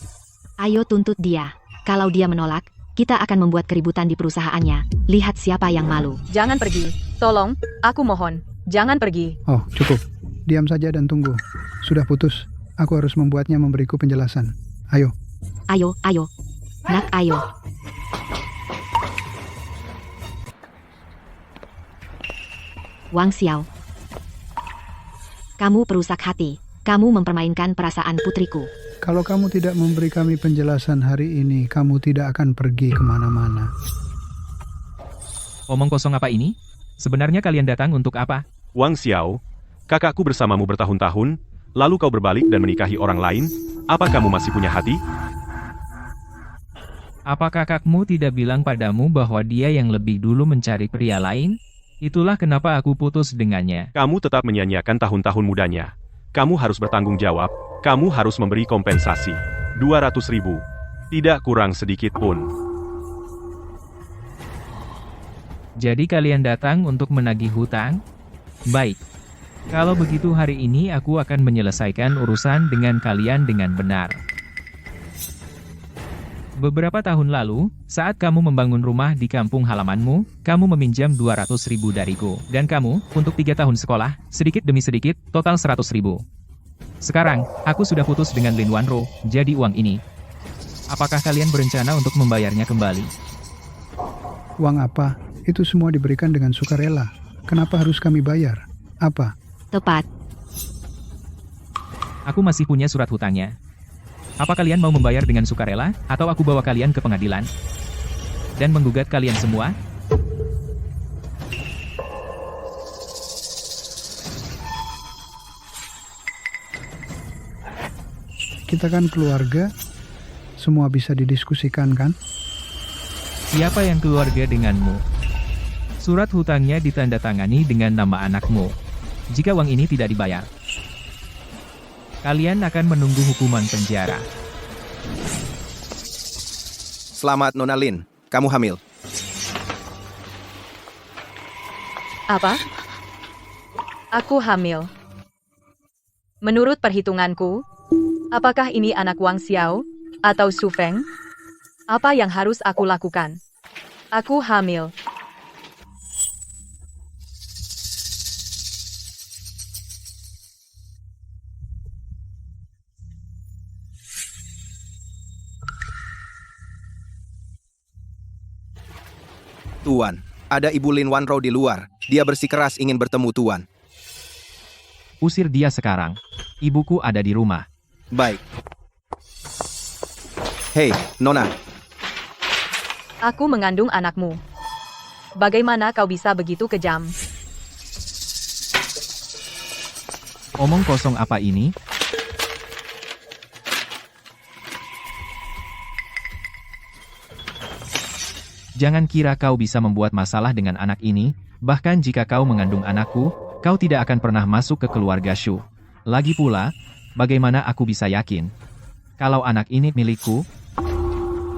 Speaker 2: Ayo tuntut dia. Kalau dia menolak, kita akan membuat keributan di perusahaannya. Lihat siapa yang malu.
Speaker 3: Jangan pergi. Tolong, aku mohon. Jangan pergi.
Speaker 11: Oh, cukup. Diam saja dan tunggu. Sudah putus. Aku harus membuatnya memberiku penjelasan. Ayo.
Speaker 2: Ayo, ayo. Nak, ayo. Wang Xiao. Kamu perusak hati. Kamu mempermainkan perasaan putriku.
Speaker 11: Kalau kamu tidak memberi kami penjelasan hari ini, kamu tidak akan pergi kemana-mana.
Speaker 1: Omong kosong apa ini? Sebenarnya kalian datang untuk apa?
Speaker 12: Wang Xiao, kakakku bersamamu bertahun-tahun, lalu kau berbalik dan menikahi orang lain, apa kamu masih punya hati?
Speaker 1: Apa kakakmu tidak bilang padamu bahwa dia yang lebih dulu mencari pria lain? Itulah kenapa aku putus dengannya.
Speaker 12: Kamu tetap menyia-nyiakan tahun-tahun mudanya. Kamu harus bertanggung jawab, kamu harus memberi kompensasi. 200.000. Tidak kurang sedikit pun.
Speaker 1: Jadi kalian datang untuk menagih hutang? Baik. Kalau begitu hari ini aku akan menyelesaikan urusan dengan kalian dengan benar. Beberapa tahun lalu, saat kamu membangun rumah di kampung halamanmu, kamu meminjam 200.000 dariku. Dan kamu, untuk 3 tahun sekolah, sedikit demi sedikit, total 100.000. Sekarang, aku sudah putus dengan Lin Wanro, jadi uang ini. Apakah kalian berencana untuk membayarnya kembali?
Speaker 11: Uang apa? Itu semua diberikan dengan sukarela. Kenapa harus kami bayar? Apa?
Speaker 2: Tepat.
Speaker 1: Aku masih punya surat hutangnya. Apa kalian mau membayar dengan sukarela, atau aku bawa kalian ke pengadilan? Dan menggugat kalian semua?
Speaker 11: Kita kan keluarga, semua bisa didiskusikan kan?
Speaker 1: Siapa yang keluarga denganmu? Surat hutangnya ditandatangani dengan nama anakmu. Jika uang ini tidak dibayar, kalian akan menunggu hukuman penjara.
Speaker 8: Selamat Nona Lin, kamu hamil.
Speaker 3: Apa? Aku hamil. Menurut perhitunganku, apakah ini anak Wang Xiao atau Su Feng? Apa yang harus aku lakukan? Aku hamil.
Speaker 8: Tuan, ada Ibu Lin Wanro di luar. Dia bersikeras ingin bertemu Tuan.
Speaker 1: Usir dia sekarang. Ibuku ada di rumah.
Speaker 8: Baik. Hei, Nona.
Speaker 3: Aku mengandung anakmu. Bagaimana kau bisa begitu kejam?
Speaker 1: Omong kosong apa ini? Jangan kira kau bisa membuat masalah dengan anak ini, bahkan jika kau mengandung anakku, kau tidak akan pernah masuk ke keluarga Shu. Lagi pula, bagaimana aku bisa yakin? Kalau anak ini milikku?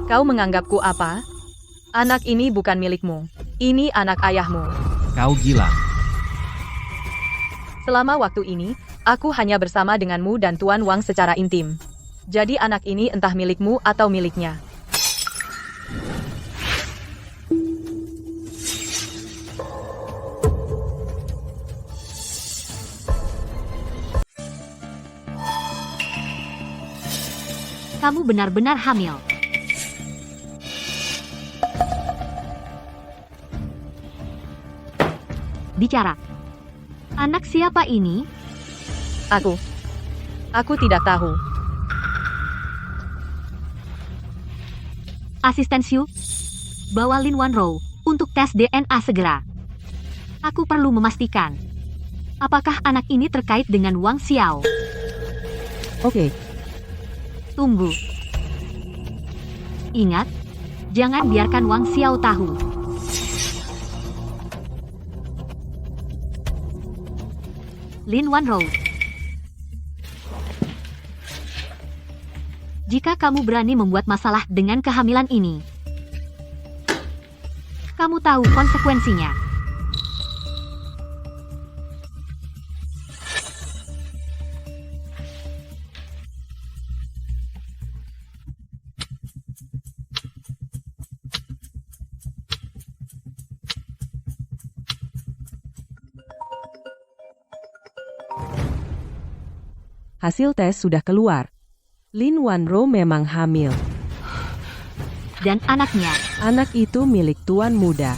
Speaker 3: Kau menganggapku apa? Anak ini bukan milikmu. Ini anak ayahmu.
Speaker 1: Kau gila.
Speaker 3: Selama waktu ini, aku hanya bersama denganmu dan Tuan Wang secara intim. Jadi anak ini entah milikmu atau miliknya.
Speaker 2: Kamu benar-benar hamil. Bicara. Anak siapa ini?
Speaker 3: Aku. Aku tidak tahu.
Speaker 2: Asisten Xu, bawa Lin Wanro untuk tes DNA segera. Aku perlu memastikan. Apakah anak ini terkait dengan Wang Xiao?
Speaker 5: Oke.
Speaker 2: Tunggu. Ingat, jangan biarkan Wang Xiao tahu. Lin Wanro. Jika kamu berani membuat masalah dengan kehamilan ini, kamu tahu konsekuensinya.
Speaker 5: Hasil tes sudah keluar. Lin Wanro memang hamil.
Speaker 2: Dan anaknya.
Speaker 5: Anak itu milik tuan muda.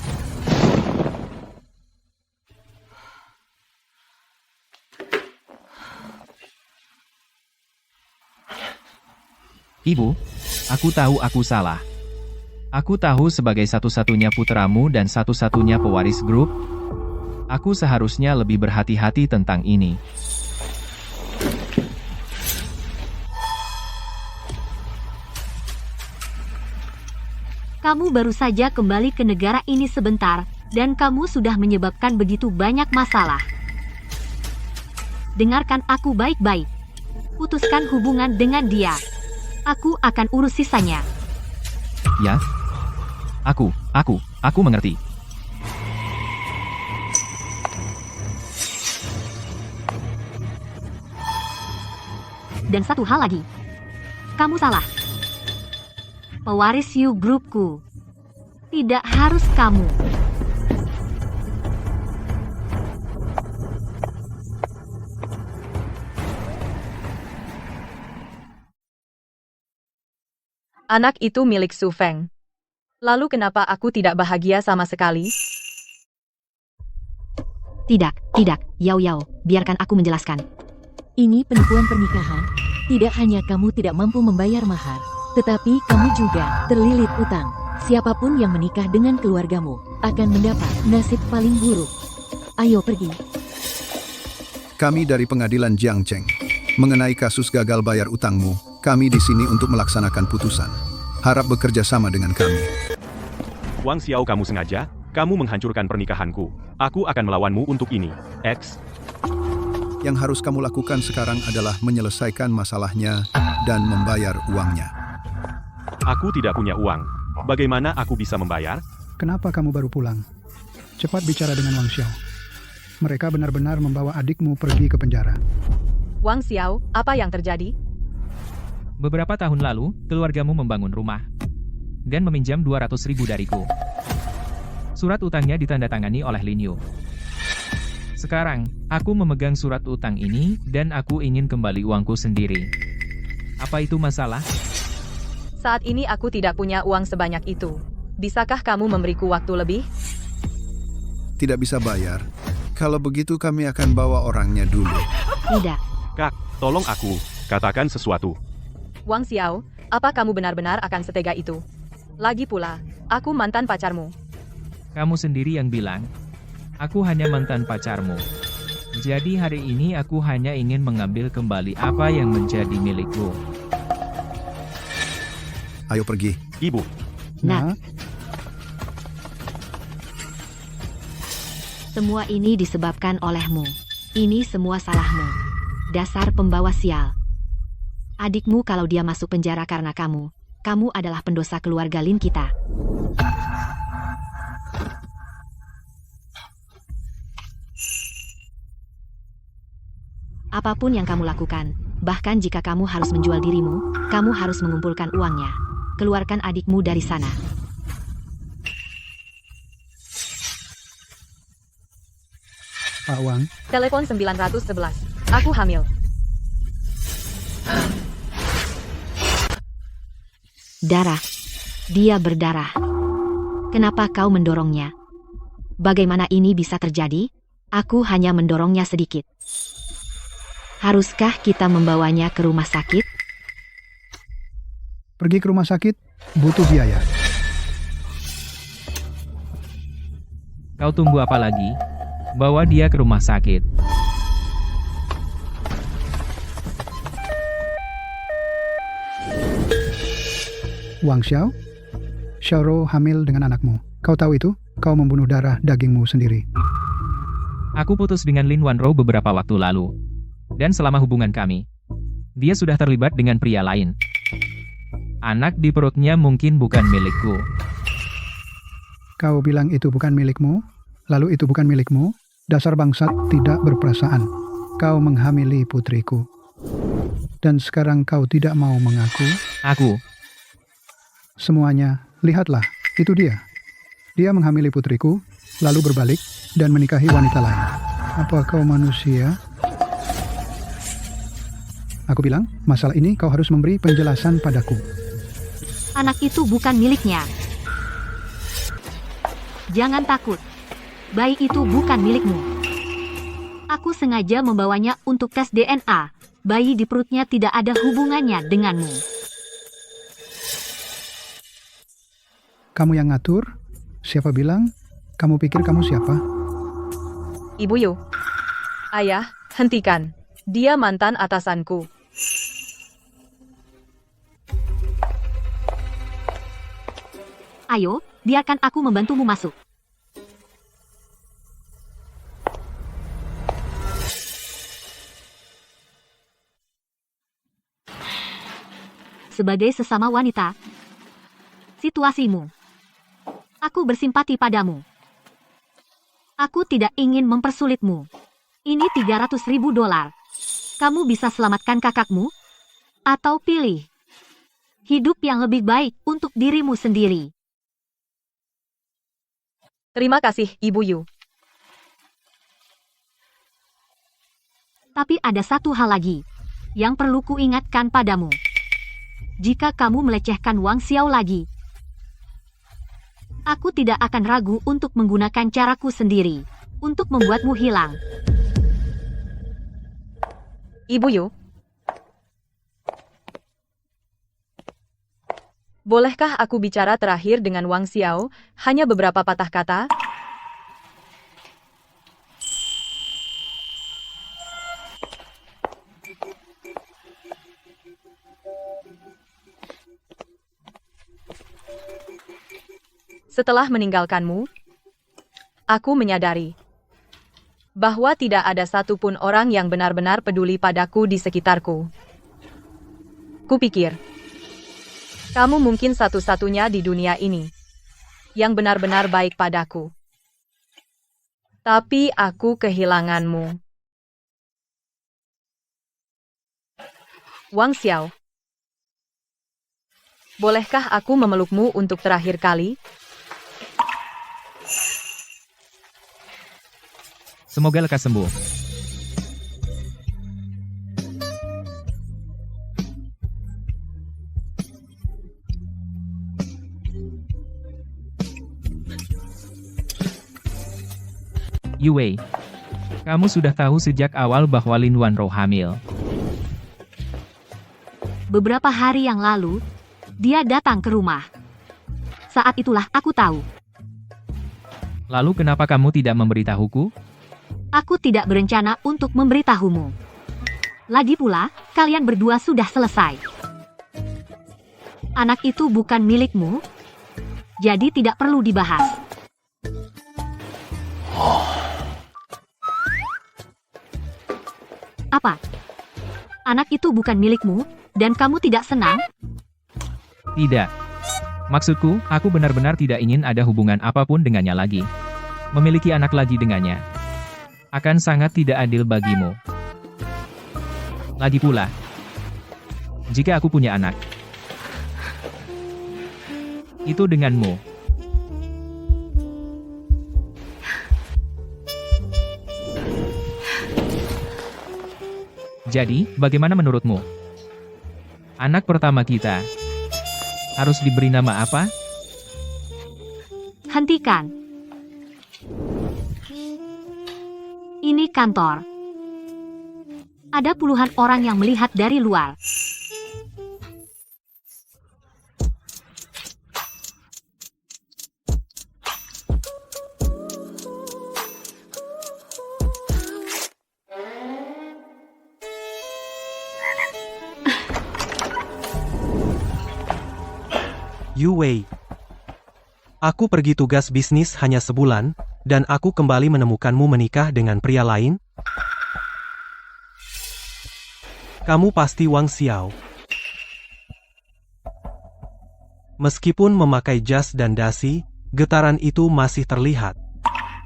Speaker 1: Ibu, aku tahu aku salah. Aku tahu sebagai satu-satunya putramu dan satu-satunya pewaris grup, aku seharusnya lebih berhati-hati tentang ini.
Speaker 2: Kamu baru saja kembali ke negara ini sebentar, dan kamu sudah menyebabkan begitu banyak masalah. Dengarkan aku baik-baik. Putuskan hubungan dengan dia. Aku akan urus sisanya.
Speaker 1: Ya? Aku mengerti.
Speaker 2: Dan satu hal lagi. Kamu salah. Pewaris Yu grupku. Tidak harus kamu.
Speaker 3: Anak itu milik Su Feng. Lalu kenapa aku tidak bahagia sama sekali?
Speaker 2: Tidak, Yao Yao, biarkan aku menjelaskan.
Speaker 4: Ini penipuan pernikahan. Tidak hanya kamu tidak mampu membayar mahar, tetapi kamu juga terlilit utang. Siapapun yang menikah dengan keluargamu akan mendapat nasib paling buruk. Ayo pergi.
Speaker 11: Kami dari pengadilan Jiangcheng. Mengenai kasus gagal bayar utangmu, kami di sini untuk melaksanakan putusan. Harap bekerja sama dengan kami.
Speaker 12: Wang Xiao, kamu sengaja? Kamu menghancurkan pernikahanku. Aku akan melawanmu untuk ini. X.
Speaker 11: Yang harus kamu lakukan sekarang adalah menyelesaikan masalahnya dan membayar uangnya.
Speaker 12: Aku tidak punya uang. Bagaimana aku bisa membayar?
Speaker 11: Kenapa kamu baru pulang? Cepat bicara dengan Wang Xiao. Mereka benar-benar membawa adikmu pergi ke penjara.
Speaker 3: Wang Xiao, apa yang terjadi?
Speaker 1: Beberapa tahun lalu, keluargamu membangun rumah dan meminjam 200.000 dariku. Surat utangnya ditandatangani oleh Lin Yu. Sekarang, aku memegang surat utang ini dan aku ingin kembali uangku sendiri. Apa itu masalah?
Speaker 3: Saat ini aku tidak punya uang sebanyak itu. Bisakah kamu memberiku waktu lebih?
Speaker 11: Tidak bisa bayar. Kalau begitu kami akan bawa orangnya dulu.
Speaker 2: Tidak.
Speaker 12: Kak, tolong aku. Katakan sesuatu.
Speaker 3: Wang Xiao, apa kamu benar-benar akan setega itu? Lagi pula, aku mantan pacarmu.
Speaker 1: Kamu sendiri yang bilang. Aku hanya mantan pacarmu. Jadi hari ini aku hanya ingin mengambil kembali apa yang menjadi milikku.
Speaker 11: Ayo pergi.
Speaker 12: Ibu.
Speaker 2: Nah. Semua ini disebabkan olehmu. Ini semua salahmu. Dasar pembawa sial. Adikmu kalau dia masuk penjara karena kamu adalah pendosa keluarga Lin kita. Apapun yang kamu lakukan, bahkan jika kamu harus menjual dirimu, kamu harus mengumpulkan uangnya. Keluarkan adikmu dari sana.
Speaker 11: Pak Wang.
Speaker 3: Telepon 911. Aku hamil.
Speaker 2: Darah. Dia berdarah. Kenapa kau mendorongnya? Bagaimana ini bisa terjadi? Aku hanya mendorongnya sedikit. Haruskah kita membawanya ke rumah sakit?
Speaker 11: Pergi ke rumah sakit, butuh biaya.
Speaker 1: Kau tunggu apa lagi? Bawa dia ke rumah sakit.
Speaker 11: Wang Xiao? Xiaoro hamil dengan anakmu. Kau tahu itu? Kau membunuh darah dagingmu sendiri.
Speaker 1: Aku putus dengan Lin Wanro beberapa waktu lalu. Dan selama hubungan kami, dia sudah terlibat dengan pria lain. Anak di perutnya mungkin bukan milikku.
Speaker 11: Kau bilang itu bukan milikmu, lalu itu bukan milikmu? Dasar bangsat tidak berperasaan. Kau menghamili putriku. Dan sekarang kau tidak mau mengaku?
Speaker 1: Aku.
Speaker 11: Semuanya, lihatlah, itu dia. Dia menghamili putriku, lalu berbalik, dan menikahi wanita lain. Apa kau manusia? Aku bilang, masalah ini kau harus memberi penjelasan padaku.
Speaker 2: Anak itu bukan miliknya. Jangan takut. Bayi itu bukan milikmu. Aku sengaja membawanya untuk tes DNA. Bayi di perutnya tidak ada hubungannya denganmu.
Speaker 11: Kamu yang ngatur? Siapa bilang? Kamu pikir kamu siapa?
Speaker 3: Ibu Yu. Ayah, hentikan. Dia mantan atasanku.
Speaker 2: Ayo, biarkan aku membantumu masuk. Sebagai sesama wanita, situasimu. Aku bersimpati padamu. Aku tidak ingin mempersulitmu. Ini $300.000. Kamu bisa selamatkan kakakmu? Atau pilih hidup yang lebih baik untuk dirimu sendiri.
Speaker 3: Terima kasih, Ibu Yu.
Speaker 2: Tapi ada satu hal lagi yang perlu kuingatkan padamu. Jika kamu melecehkan Wang Xiao lagi, aku tidak akan ragu untuk menggunakan caraku sendiri untuk membuatmu hilang.
Speaker 3: Ibu Yu. Bolehkah aku bicara terakhir dengan Wang Xiao? Hanya beberapa patah kata? Setelah meninggalkanmu, aku menyadari bahwa tidak ada satupun orang yang benar-benar peduli padaku di sekitarku. Kupikir, kamu mungkin satu-satunya di dunia ini yang benar-benar baik padaku. Tapi aku kehilanganmu. Wang Xiao, bolehkah aku memelukmu untuk terakhir kali?
Speaker 1: Semoga lekas sembuh. Yue, kamu sudah tahu sejak awal bahwa Lin Wanro hamil.
Speaker 2: Beberapa hari yang lalu, dia datang ke rumah. Saat itulah aku tahu.
Speaker 1: Lalu kenapa kamu tidak memberitahuku?
Speaker 2: Aku tidak berencana untuk memberitahumu. Lagi pula, kalian berdua sudah selesai. Anak itu bukan milikmu, jadi tidak perlu dibahas. Apa? Anak itu bukan milikmu, dan kamu tidak senang?
Speaker 1: Tidak. Maksudku, aku benar-benar tidak ingin ada hubungan apapun dengannya lagi. Memiliki anak lagi dengannya akan sangat tidak adil bagimu. Lagi pula, jika aku punya anak, itu denganmu. Jadi, bagaimana menurutmu? Anak pertama kita harus diberi nama apa?
Speaker 2: Hentikan. Ini kantor. Ada puluhan orang yang melihat dari luar.
Speaker 9: Yue. Aku pergi tugas bisnis hanya sebulan, dan aku kembali menemukanmu menikah dengan pria lain? Kamu pasti Wang Xiao. Meskipun memakai jas dan dasi, getaran itu masih terlihat.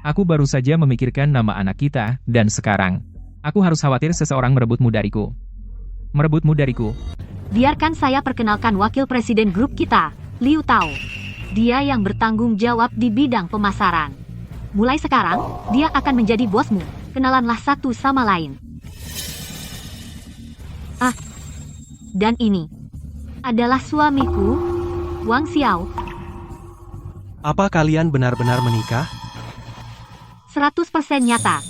Speaker 1: Aku baru saja memikirkan nama anak kita, dan sekarang, aku harus khawatir seseorang merebutmu dariku. Merebutmu dariku.
Speaker 2: Biarkan saya perkenalkan wakil presiden grup kita, Liu Tao. Dia yang bertanggung jawab di bidang pemasaran. Mulai sekarang, dia akan menjadi bosmu. Kenalanlah satu sama lain. Dan ini adalah suamiku, Wang Xiao.
Speaker 9: Apa kalian benar-benar menikah?
Speaker 2: 100% nyata.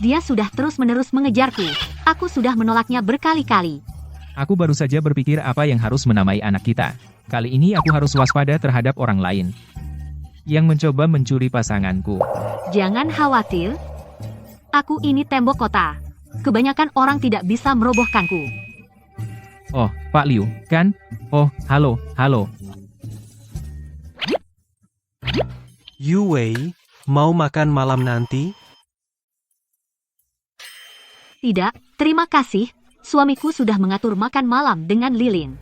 Speaker 2: Dia sudah terus-menerus mengejarku. Aku sudah menolaknya berkali-kali.
Speaker 1: Aku baru saja berpikir apa yang harus menamai anak kita. Kali ini aku harus waspada terhadap orang lain yang mencoba mencuri pasanganku.
Speaker 2: Jangan khawatir. Aku ini tembok kota. Kebanyakan orang tidak bisa merobohkanku.
Speaker 1: Oh, Pak Liu, kan? Oh, halo.
Speaker 9: Yu Wei, mau makan malam nanti?
Speaker 2: Tidak, terima kasih. Suamiku sudah mengatur makan malam dengan Lilin.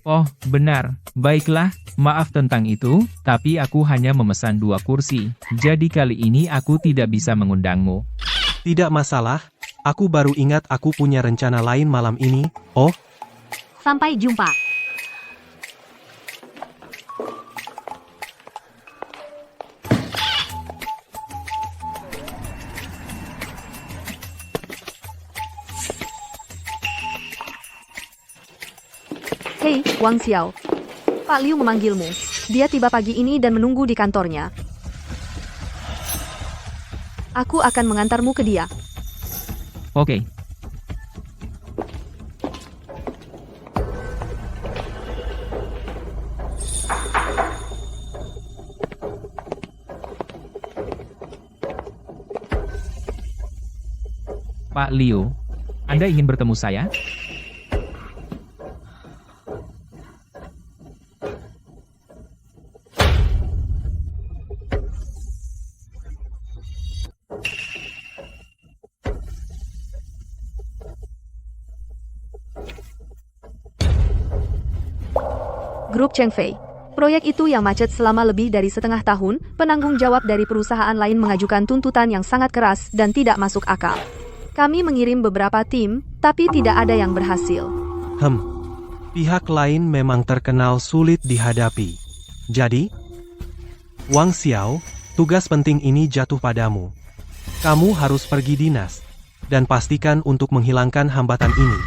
Speaker 1: Oh, benar. Baiklah, maaf tentang itu, tapi aku hanya memesan 2 kursi. Jadi kali ini aku tidak bisa mengundangmu.
Speaker 9: Tidak masalah, aku baru ingat aku punya rencana lain malam ini. Oh,
Speaker 2: Sampai jumpa.
Speaker 6: Hei, Wang Xiao. Pak Liu memanggilmu. Dia tiba pagi ini dan menunggu di kantornya. Aku akan mengantarmu ke dia.
Speaker 1: Oke. Pak Liu, Anda ingin bertemu saya?
Speaker 6: Grup Cheng Fei. Proyek itu yang macet selama lebih dari setengah tahun, penanggung jawab dari perusahaan lain mengajukan tuntutan yang sangat keras dan tidak masuk akal. Kami mengirim beberapa tim, tapi tidak ada yang berhasil.
Speaker 9: Pihak lain memang terkenal sulit dihadapi. Jadi, Wang Xiao, tugas penting ini jatuh padamu. Kamu harus pergi dinas, dan pastikan untuk menghilangkan hambatan ini.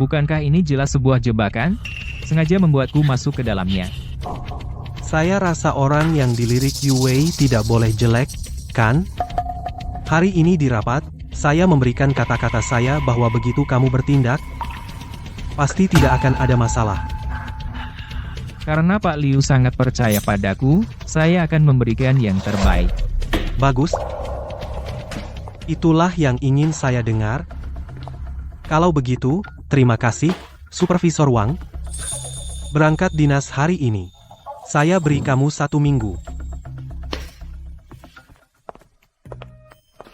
Speaker 1: Bukankah ini jelas sebuah jebakan? Sengaja membuatku masuk ke dalamnya.
Speaker 9: Saya rasa orang yang dilirik Yu Wei tidak boleh jelek, kan? Hari ini di rapat, saya memberikan kata-kata saya bahwa begitu kamu bertindak, pasti tidak akan ada masalah.
Speaker 1: Karena Pak Liu sangat percaya padaku, saya akan memberikan yang terbaik.
Speaker 9: Bagus. Itulah yang ingin saya dengar. Kalau begitu, terima kasih, Supervisor Wang. Berangkat dinas hari ini. Saya beri kamu 1 minggu.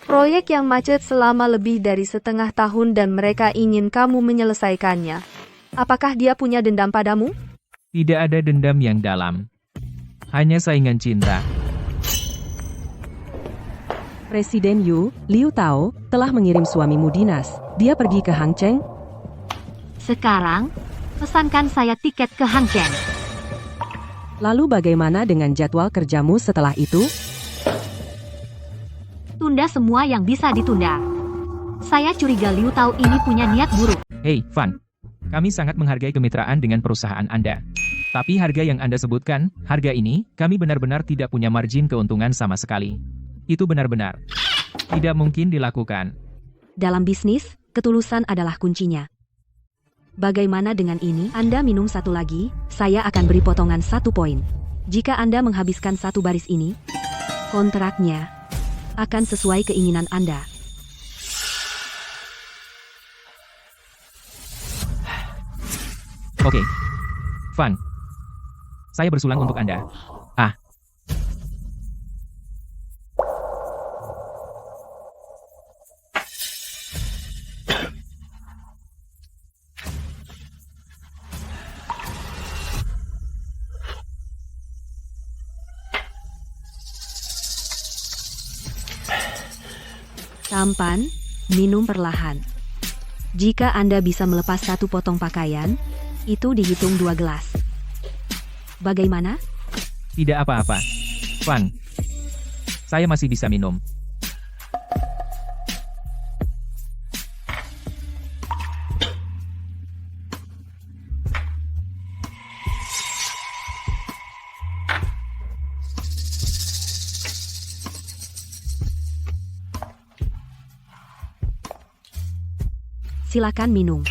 Speaker 6: Proyek yang macet selama lebih dari setengah tahun dan mereka ingin kamu menyelesaikannya. Apakah dia punya dendam padamu?
Speaker 1: Tidak ada dendam yang dalam. Hanya saingan cinta.
Speaker 5: Presiden Liu Tao, telah mengirim suamimu dinas. Dia pergi ke Hangzhou.
Speaker 2: Sekarang, pesankan saya tiket ke Hangzhou.
Speaker 5: Lalu bagaimana dengan jadwal kerjamu setelah itu?
Speaker 2: Tunda semua yang bisa ditunda. Saya curiga Liu Tao ini punya niat buruk.
Speaker 1: Hei, Fan. Kami sangat menghargai kemitraan dengan perusahaan Anda. Tapi harga yang Anda sebutkan, harga ini, kami benar-benar tidak punya margin keuntungan sama sekali. Itu benar-benar tidak mungkin dilakukan.
Speaker 6: Dalam bisnis, ketulusan adalah kuncinya. Bagaimana dengan ini? Anda minum 1 lagi, saya akan beri potongan 1 poin. Jika Anda menghabiskan 1 baris ini, kontraknya akan sesuai keinginan Anda.
Speaker 1: Oke. Fan. Saya bersulang untuk Anda.
Speaker 6: Tampan, minum perlahan. Jika Anda bisa melepas 1 potong pakaian, itu dihitung 2 gelas. Bagaimana?
Speaker 1: Tidak apa-apa. Fun. Saya masih bisa minum.
Speaker 6: Silakan minum.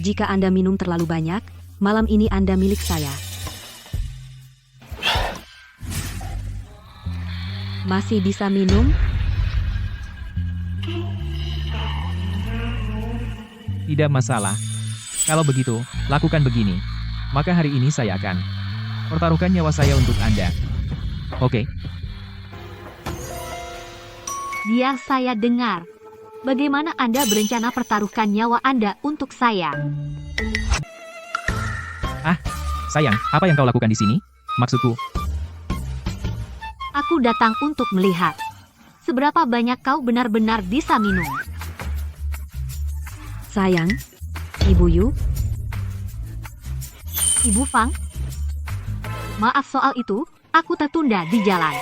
Speaker 6: Jika Anda minum terlalu banyak, malam ini Anda milik saya. Masih bisa minum?
Speaker 1: Tidak masalah. Kalau begitu, lakukan begini. Maka hari ini saya akan pertaruhkan nyawa saya untuk Anda. Oke?
Speaker 2: Biar saya dengar. Bagaimana Anda berencana pertaruhkan nyawa Anda untuk saya?
Speaker 1: Sayang, apa yang kau lakukan di sini? Maksudku,
Speaker 2: Aku datang untuk melihat seberapa banyak kau benar-benar bisa minum.
Speaker 6: Sayang, Ibu Yu,
Speaker 2: Ibu Fang, maaf soal itu, aku tertunda di jalan.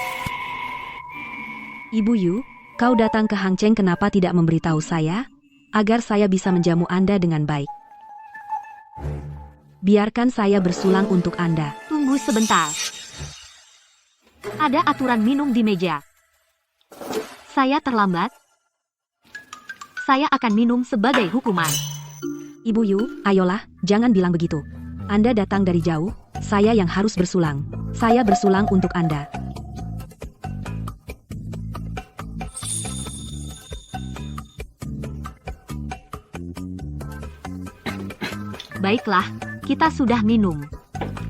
Speaker 6: Ibu Yu, kau datang ke Hang Cheng kenapa tidak memberitahu saya, agar saya bisa menjamu Anda dengan baik. Biarkan saya bersulang untuk Anda.
Speaker 2: Tunggu sebentar. Ada aturan minum di meja. Saya terlambat. Saya akan minum sebagai hukuman.
Speaker 6: Ibu Yu, ayolah, jangan bilang begitu. Anda datang dari jauh, saya yang harus bersulang. Saya bersulang untuk Anda.
Speaker 2: Baiklah, kita sudah minum.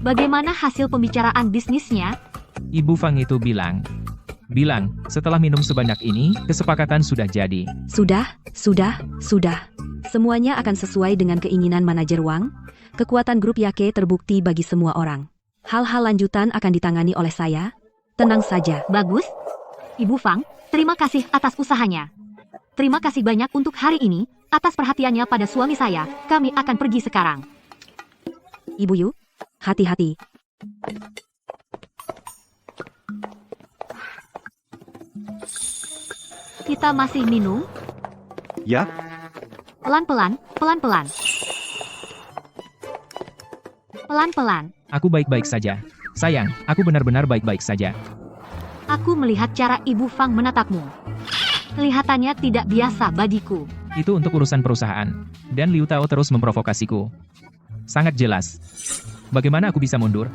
Speaker 2: Bagaimana hasil pembicaraan bisnisnya?
Speaker 1: Ibu Fang itu bilang, setelah minum sebanyak ini, kesepakatan sudah jadi.
Speaker 6: Sudah. Semuanya akan sesuai dengan keinginan manajer Wang. Kekuatan grup Yake terbukti bagi semua orang. Hal-hal lanjutan akan ditangani oleh saya. Tenang saja.
Speaker 2: Bagus. Ibu Fang, terima kasih atas usahanya. Terima kasih banyak untuk hari ini, atas perhatiannya pada suami saya. Kami akan pergi sekarang.
Speaker 6: Ibu Yu, hati-hati.
Speaker 2: Kita masih minum?
Speaker 12: Ya,
Speaker 2: Pelan-pelan, pelan-pelan. Pelan-pelan.
Speaker 1: Aku baik-baik saja. Sayang, aku benar-benar baik-baik saja.
Speaker 2: Aku melihat cara Ibu Fang menatapmu. Kelihatannya tidak biasa bagiku.
Speaker 1: Itu untuk urusan perusahaan. Dan Liu Tao terus memprovokasiku. Sangat jelas. Bagaimana aku bisa mundur?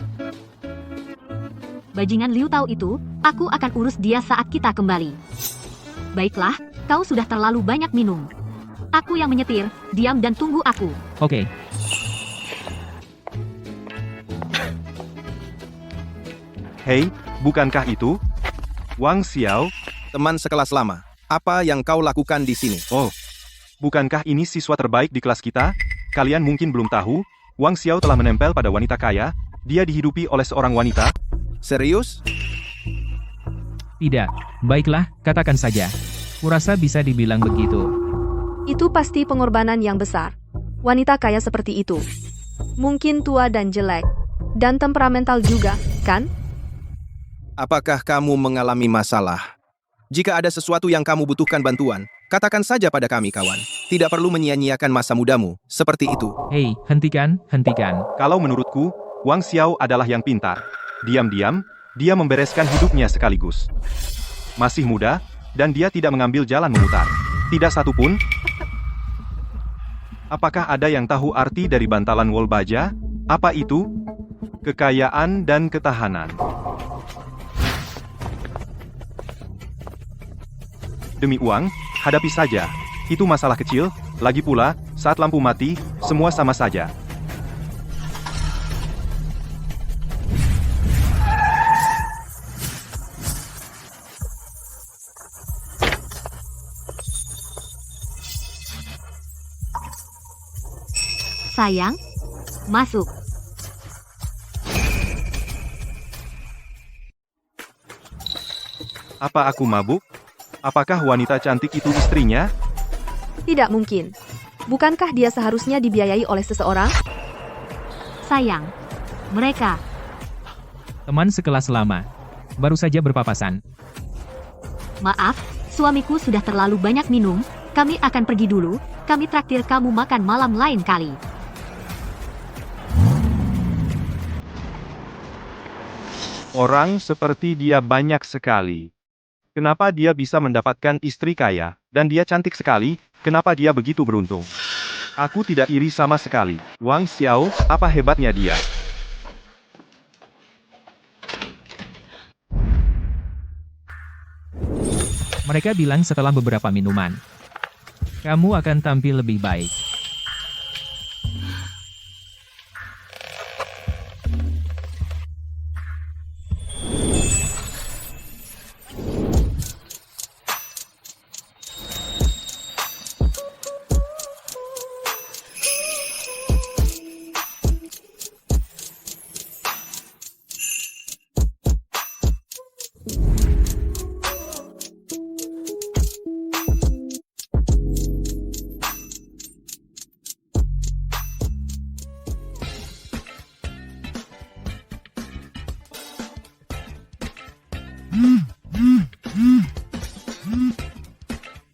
Speaker 2: Bajingan Liu Tao itu, aku akan urus dia saat kita kembali. Baiklah, kau sudah terlalu banyak minum. Aku yang menyetir, diam dan tunggu aku.
Speaker 1: Oke.
Speaker 12: hei, bukankah itu Wang Xiao?
Speaker 8: Teman sekelas lama, apa yang kau lakukan di sini?
Speaker 12: Oh, bukankah ini siswa terbaik di kelas kita? Kalian mungkin belum tahu, Wang Xiao telah menempel pada wanita kaya. Dia dihidupi oleh seorang wanita.
Speaker 8: Serius?
Speaker 1: Tidak. Baiklah, katakan saja. Kurasa bisa dibilang begitu.
Speaker 3: Itu pasti pengorbanan yang besar. Wanita kaya seperti itu. Mungkin tua dan jelek. Dan temperamental juga, kan?
Speaker 8: Apakah kamu mengalami masalah? Jika ada sesuatu yang kamu butuhkan bantuan, katakan saja pada kami, kawan. Tidak perlu menyia-nyiakan masa mudamu, seperti itu.
Speaker 1: Hei, hentikan.
Speaker 12: Kalau menurutku, Wang Xiao adalah yang pintar. Diam-diam, dia membereskan hidupnya sekaligus. Masih muda, dan dia tidak mengambil jalan memutar. Tidak satu pun. Apakah ada yang tahu arti dari bantalan wol baja? Apa itu? Kekayaan dan ketahanan. Demi uang, hadapi saja. Itu masalah kecil. Lagi pula, saat lampu mati, semua sama saja.
Speaker 2: Sayang, masuk.
Speaker 12: Apa aku mabuk? Apakah wanita cantik itu istrinya?
Speaker 6: Tidak mungkin. Bukankah dia seharusnya dibiayai oleh seseorang?
Speaker 2: Sayang, mereka
Speaker 1: Teman sekelas lama. Baru saja berpapasan.
Speaker 2: maaf, suamiku sudah terlalu banyak minum. Kami akan pergi dulu. Kami traktir kamu makan malam lain kali.
Speaker 12: Orang seperti dia banyak sekali. Kenapa dia bisa mendapatkan istri kaya, dan dia cantik sekali, kenapa dia begitu beruntung? Aku tidak iri sama sekali. Wang Xiao, apa hebatnya dia?
Speaker 1: Mereka bilang setelah beberapa minuman, kamu akan tampil lebih baik.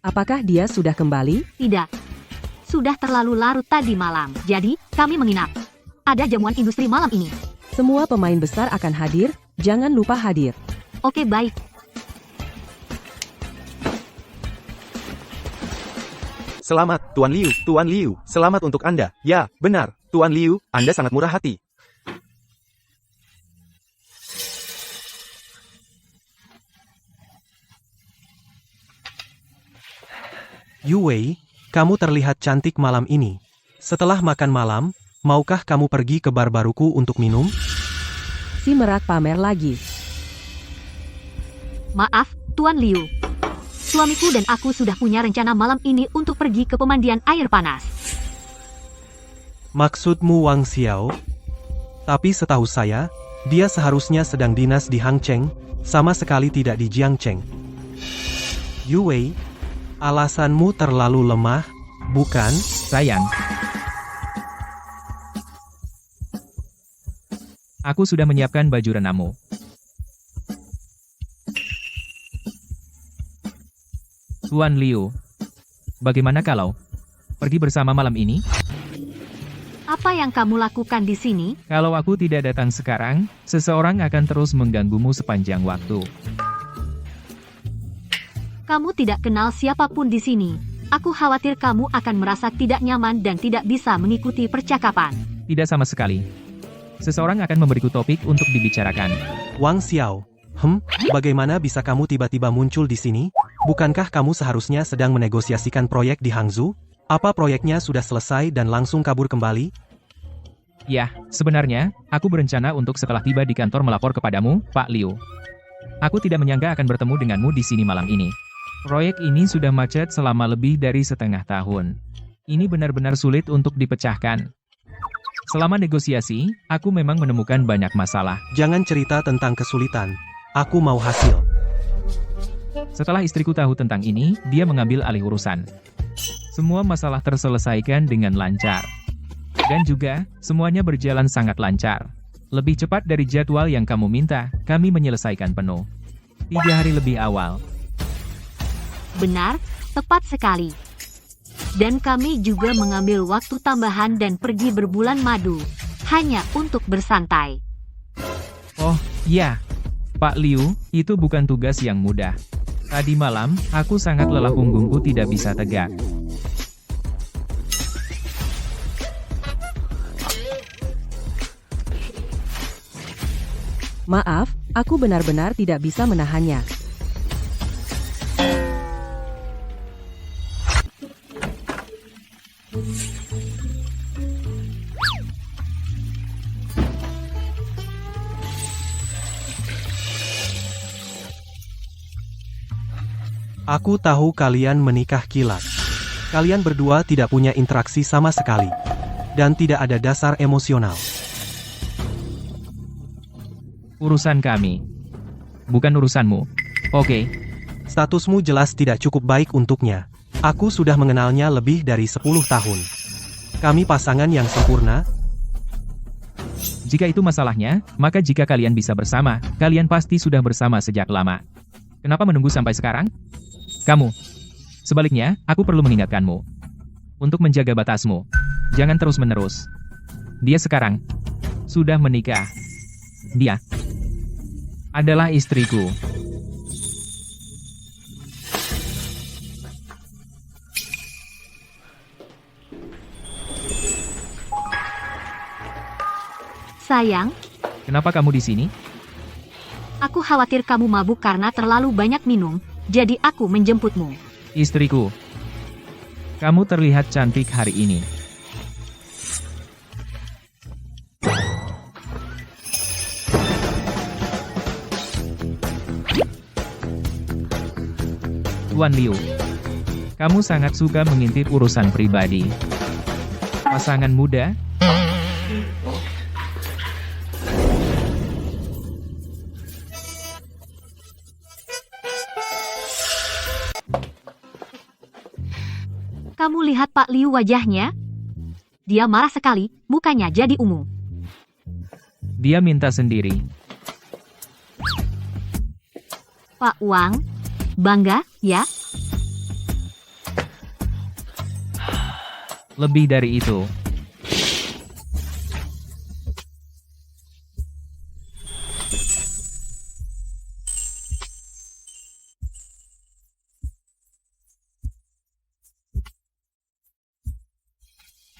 Speaker 5: Apakah dia sudah kembali?
Speaker 2: Tidak. Sudah terlalu larut tadi malam. Jadi, kami menginap. Ada jamuan industri malam ini.
Speaker 5: Semua pemain besar akan hadir, jangan lupa hadir.
Speaker 2: Oke, baik.
Speaker 8: Selamat, Tuan Liu. Tuan Liu, selamat untuk Anda. Ya, benar. Tuan Liu, Anda sangat murah hati.
Speaker 9: Yu Wei, kamu terlihat cantik malam ini. Setelah makan malam, maukah kamu pergi ke bar baruku untuk minum?
Speaker 5: Si merak pamer lagi.
Speaker 2: Maaf, Tuan Liu. Suamiku dan aku sudah punya rencana malam ini untuk pergi ke pemandian air panas.
Speaker 9: Maksudmu Wang Xiao? Tapi setahu saya, dia seharusnya sedang dinas di Hangcheng, sama sekali tidak di Jiangcheng. Yu Wei, alasanmu terlalu lemah, bukan?
Speaker 1: Sayang, aku sudah menyiapkan baju renangmu. Tuan Liu, bagaimana kalau pergi bersama malam ini?
Speaker 2: Apa yang kamu lakukan di sini?
Speaker 1: Kalau aku tidak datang sekarang, seseorang akan terus mengganggumu sepanjang waktu.
Speaker 2: Kamu tidak kenal siapapun di sini. Aku khawatir kamu akan merasa tidak nyaman dan tidak bisa mengikuti percakapan.
Speaker 1: Tidak sama sekali. Seseorang akan memberiku topik untuk dibicarakan.
Speaker 9: Wang Xiao, bagaimana bisa kamu tiba-tiba muncul di sini? Bukankah kamu seharusnya sedang menegosiasikan proyek di Hangzhou? Apa proyeknya sudah selesai dan langsung kabur kembali?
Speaker 1: Ya, sebenarnya, aku berencana untuk setelah tiba di kantor melapor kepadamu, Pak Liu. Aku tidak menyangka akan bertemu denganmu di sini malam ini. Proyek ini sudah macet selama lebih dari setengah tahun. Ini benar-benar sulit untuk dipecahkan. Selama negosiasi, aku memang menemukan banyak masalah.
Speaker 9: Jangan cerita tentang kesulitan. Aku mau hasil.
Speaker 1: Setelah istriku tahu tentang ini, dia mengambil alih urusan. Semua masalah terselesaikan dengan lancar. Dan juga, semuanya berjalan sangat lancar. Lebih cepat dari jadwal yang kamu minta, kami menyelesaikan penuh. 3 hari lebih awal.
Speaker 2: Benar, tepat sekali. Dan kami juga mengambil waktu tambahan dan pergi berbulan madu, hanya untuk bersantai.
Speaker 1: Oh, ya. Pak Liu, itu bukan tugas yang mudah. Tadi malam, aku sangat lelah, punggungku tidak bisa tegak.
Speaker 5: Maaf, aku benar-benar tidak bisa menahannya.
Speaker 9: Aku tahu kalian menikah kilat. Kalian berdua tidak punya interaksi sama sekali. Dan tidak ada dasar emosional.
Speaker 1: Urusan kami. Bukan urusanmu. Oke.
Speaker 9: Statusmu jelas tidak cukup baik untuknya. Aku sudah mengenalnya lebih dari 10 tahun. Kami pasangan yang sempurna.
Speaker 1: Jika itu masalahnya, maka jika kalian bisa bersama, kalian pasti sudah bersama sejak lama. Kenapa menunggu sampai sekarang? Kamu. Sebaliknya, aku perlu mengingatkanmu. Untuk menjaga batasmu. Jangan terus-menerus. Dia sekarang sudah menikah. Dia adalah istriku.
Speaker 2: Sayang,
Speaker 1: Kenapa kamu di sini?
Speaker 2: aku khawatir kamu mabuk karena terlalu banyak minum, jadi aku menjemputmu.
Speaker 1: Istriku. Kamu terlihat cantik hari ini. Tuan Liu. Kamu sangat suka mengintip urusan pribadi. Pasangan muda?
Speaker 2: Kamu lihat Pak Liu wajahnya? Dia marah sekali, mukanya jadi ungu.
Speaker 1: Dia minta sendiri.
Speaker 2: Pak Wang, bangga, ya?
Speaker 1: Lebih dari itu.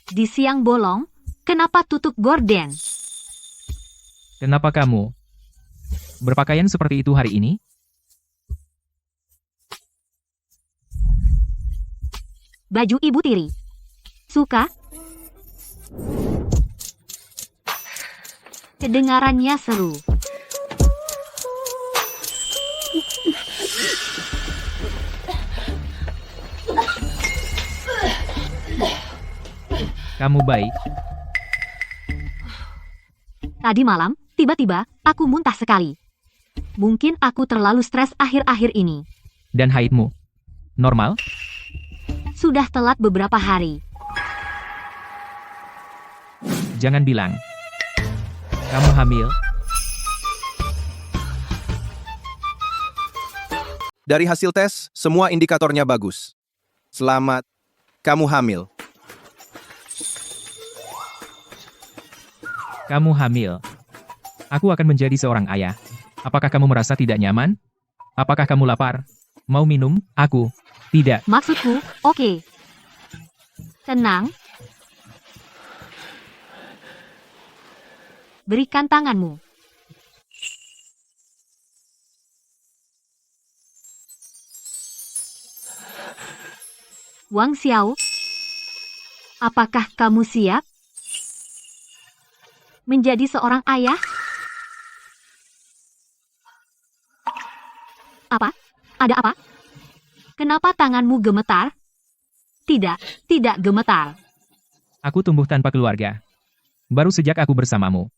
Speaker 2: Di siang bolong, kenapa tutup gorden?
Speaker 1: Kenapa kamu berpakaian seperti itu hari ini?
Speaker 2: Baju ibu tiri. Suka? Kedengarannya seru.
Speaker 1: Kamu baik.
Speaker 2: Tadi malam, tiba-tiba, aku muntah sekali. Mungkin aku terlalu stres akhir-akhir ini.
Speaker 1: Dan haidmu? Normal?
Speaker 2: Sudah telat beberapa hari.
Speaker 1: Jangan bilang. Kamu hamil?
Speaker 8: Dari hasil tes, semua indikatornya bagus. Selamat, kamu hamil.
Speaker 1: Kamu hamil. Aku akan menjadi seorang ayah. Apakah kamu merasa tidak nyaman? Apakah kamu lapar? Mau minum? Aku tidak.
Speaker 2: Maksudku, oke. Tenang. Berikan tanganmu. Wang Xiao, apakah kamu siap menjadi seorang ayah? Apa? Ada apa? Kenapa tanganmu gemetar? Tidak gemetar.
Speaker 1: Aku tumbuh tanpa keluarga. Baru sejak aku bersamamu.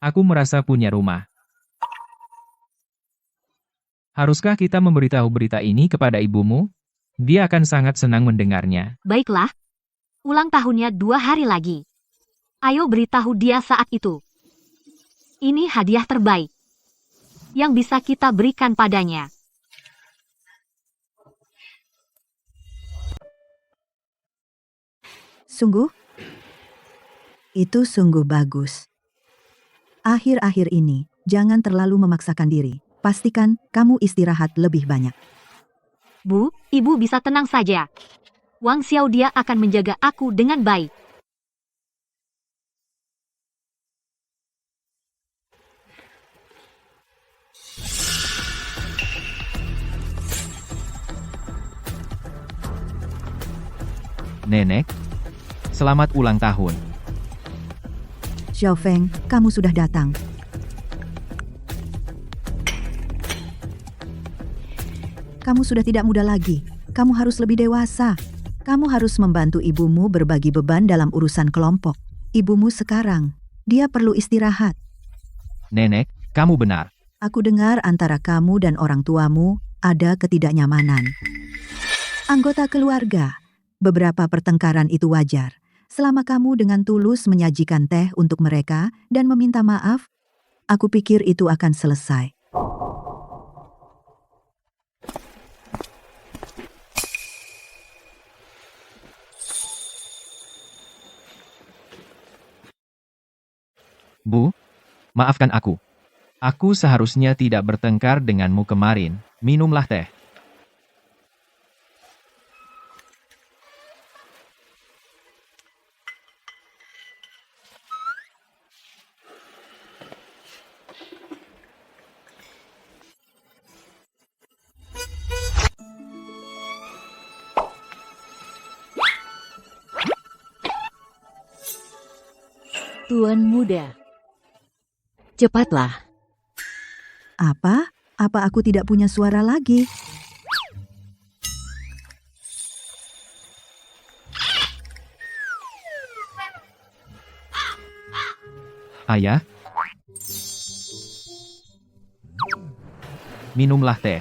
Speaker 1: Aku merasa punya rumah. Haruskah kita memberitahu berita ini kepada ibumu? Dia akan sangat senang mendengarnya.
Speaker 2: Baiklah. Ulang tahunnya 2 hari lagi. Ayo beritahu dia saat itu. Ini hadiah terbaik yang bisa kita berikan padanya.
Speaker 13: Sungguh? Itu sungguh bagus. Akhir-akhir ini, jangan terlalu memaksakan diri. Pastikan kamu istirahat lebih banyak.
Speaker 2: Bu, ibu bisa tenang saja. Wang Xiao dia akan menjaga aku dengan baik.
Speaker 1: Nenek, selamat ulang tahun.
Speaker 13: Xiao Feng, kamu sudah datang. Kamu sudah tidak muda lagi. Kamu harus lebih dewasa. Kamu harus membantu ibumu berbagi beban dalam urusan kelompok. Ibumu sekarang, dia perlu istirahat.
Speaker 1: Nenek, kamu benar.
Speaker 13: Aku dengar antara kamu dan orang tuamu ada ketidaknyamanan. Anggota keluarga, beberapa pertengkaran itu wajar. Selama kamu dengan tulus menyajikan teh untuk mereka dan meminta maaf, aku pikir itu akan selesai.
Speaker 1: Bu, maafkan aku. Aku seharusnya tidak bertengkar denganmu kemarin. Minumlah teh.
Speaker 4: Tuan muda. Cepatlah.
Speaker 13: Apa? Apa aku tidak punya suara lagi?
Speaker 1: Ayah, minumlah teh.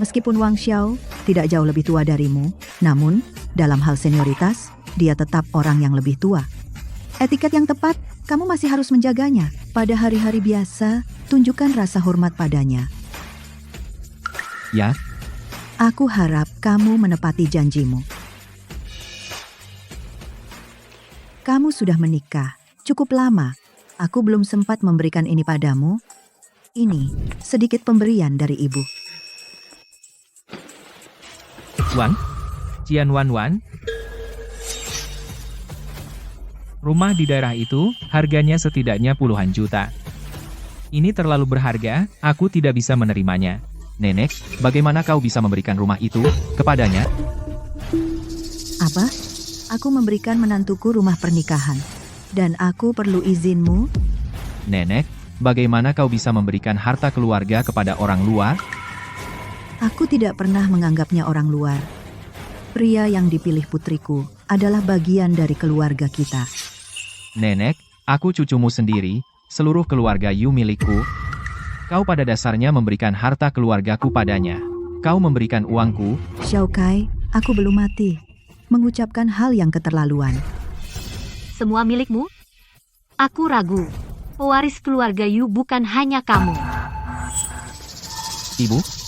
Speaker 13: Meskipun Wang Xiao tidak jauh lebih tua darimu, namun dalam hal senioritas, dia tetap orang yang lebih tua. Etiket yang tepat, kamu masih harus menjaganya. Pada hari-hari biasa, tunjukkan rasa hormat padanya.
Speaker 1: Ya,
Speaker 13: Aku harap kamu menepati janjimu. Kamu sudah menikah, cukup lama. Aku belum sempat memberikan ini padamu. Ini sedikit pemberian dari ibu.
Speaker 1: Wan, Cian Wan Wan. Rumah di daerah itu, harganya setidaknya puluhan juta. Ini terlalu berharga, aku tidak bisa menerimanya. Nenek, bagaimana kau bisa memberikan rumah itu kepadanya?
Speaker 13: Apa? Aku memberikan menantuku rumah pernikahan. Dan aku perlu izinmu?
Speaker 1: Nenek, bagaimana kau bisa memberikan harta keluarga kepada orang luar?
Speaker 13: Aku tidak pernah menganggapnya orang luar. Pria yang dipilih putriku adalah bagian dari keluarga kita.
Speaker 1: Nenek, aku cucumu sendiri, seluruh keluarga Yu milikku. Kau pada dasarnya memberikan harta keluargaku padanya. Kau memberikan uangku.
Speaker 13: Xiao Kai, aku belum mati. Mengucapkan hal yang keterlaluan.
Speaker 2: Semua milikmu? Aku ragu. Pewaris keluarga Yu bukan hanya kamu.
Speaker 1: Ibu?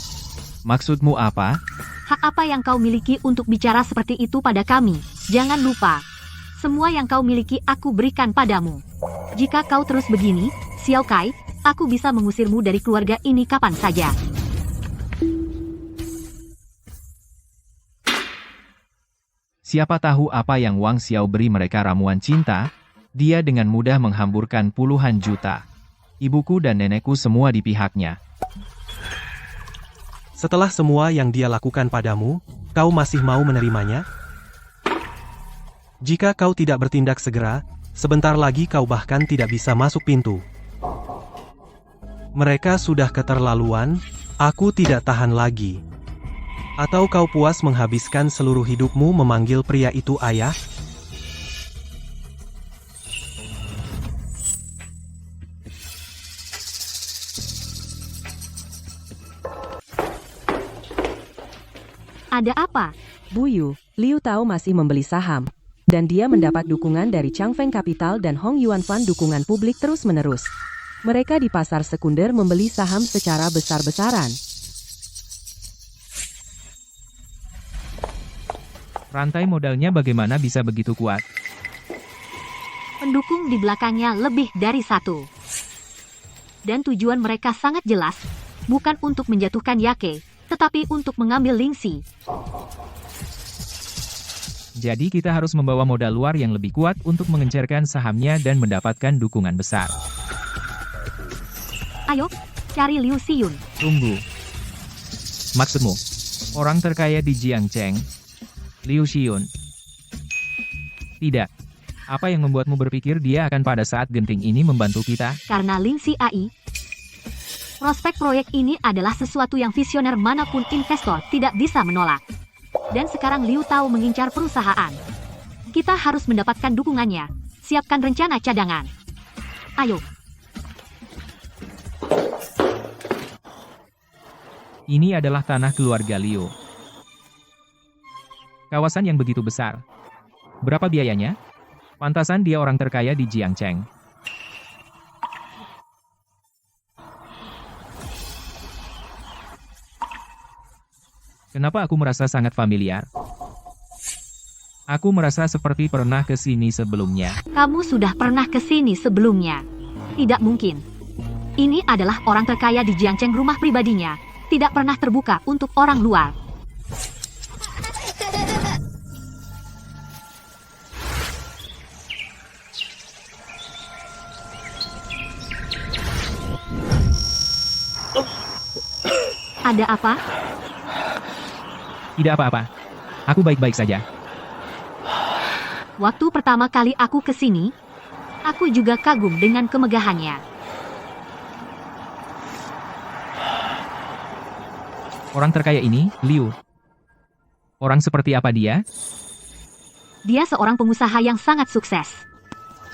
Speaker 1: Maksudmu apa?
Speaker 2: Hak apa yang kau miliki untuk bicara seperti itu pada kami? Jangan lupa, semua yang kau miliki aku berikan padamu. Jika kau terus begini, Xiao Kai, aku bisa mengusirmu dari keluarga ini kapan saja.
Speaker 1: Siapa tahu apa yang Wang Xiao beri mereka ramuan cinta? Dia dengan mudah menghamburkan puluhan juta. Ibuku dan nenekku semua di pihaknya.
Speaker 9: Setelah semua yang dia lakukan padamu, kau masih mau menerimanya? Jika kau tidak bertindak segera, sebentar lagi kau bahkan tidak bisa masuk pintu. Mereka sudah keterlaluan, aku tidak tahan lagi. Atau kau puas menghabiskan seluruh hidupmu memanggil pria itu ayah?
Speaker 2: Ada apa?
Speaker 5: Bu Yu, Liu Tao masih membeli saham. Dan dia mendapat dukungan dari Changfeng Capital dan Hong Yuan Fan dukungan publik terus-menerus. Mereka di pasar sekunder membeli saham secara besar-besaran.
Speaker 1: Rantai modalnya bagaimana bisa begitu kuat?
Speaker 2: Pendukung di belakangnya lebih dari satu. Dan tujuan mereka sangat jelas, bukan untuk menjatuhkan Yake, tetapi untuk mengambil Lingxi.
Speaker 1: Jadi kita harus membawa modal luar yang lebih kuat untuk mengencerkan sahamnya dan mendapatkan dukungan besar.
Speaker 2: Ayo, cari Liu Xiyun.
Speaker 1: Tunggu. Maksudmu, orang terkaya di Jiangcheng, Liu Xiyun? Tidak. Apa yang membuatmu berpikir dia akan pada saat genting ini membantu kita?
Speaker 2: Karena Lingxi AI Prospek proyek ini adalah sesuatu yang visioner manapun investor tidak bisa menolak. Dan sekarang Liu Tao mengincar perusahaan. Kita harus mendapatkan dukungannya. Siapkan rencana cadangan. Ayo.
Speaker 1: Ini adalah tanah keluarga Liu. Kawasan yang begitu besar. Berapa biayanya? Pantasan dia orang terkaya di Jiangcheng. Kenapa aku merasa sangat familiar? Aku merasa seperti pernah ke sini sebelumnya.
Speaker 2: Kamu sudah pernah ke sini sebelumnya. Tidak mungkin. Ini adalah orang terkaya di Jiangcheng, rumah pribadinya. Tidak pernah terbuka untuk orang luar. Ada apa?
Speaker 1: Tidak apa-apa. Aku baik-baik saja.
Speaker 2: Waktu pertama kali aku ke sini, aku juga kagum dengan kemegahannya.
Speaker 1: Orang terkaya ini, Liu. Orang seperti apa dia?
Speaker 2: Dia seorang pengusaha yang sangat sukses.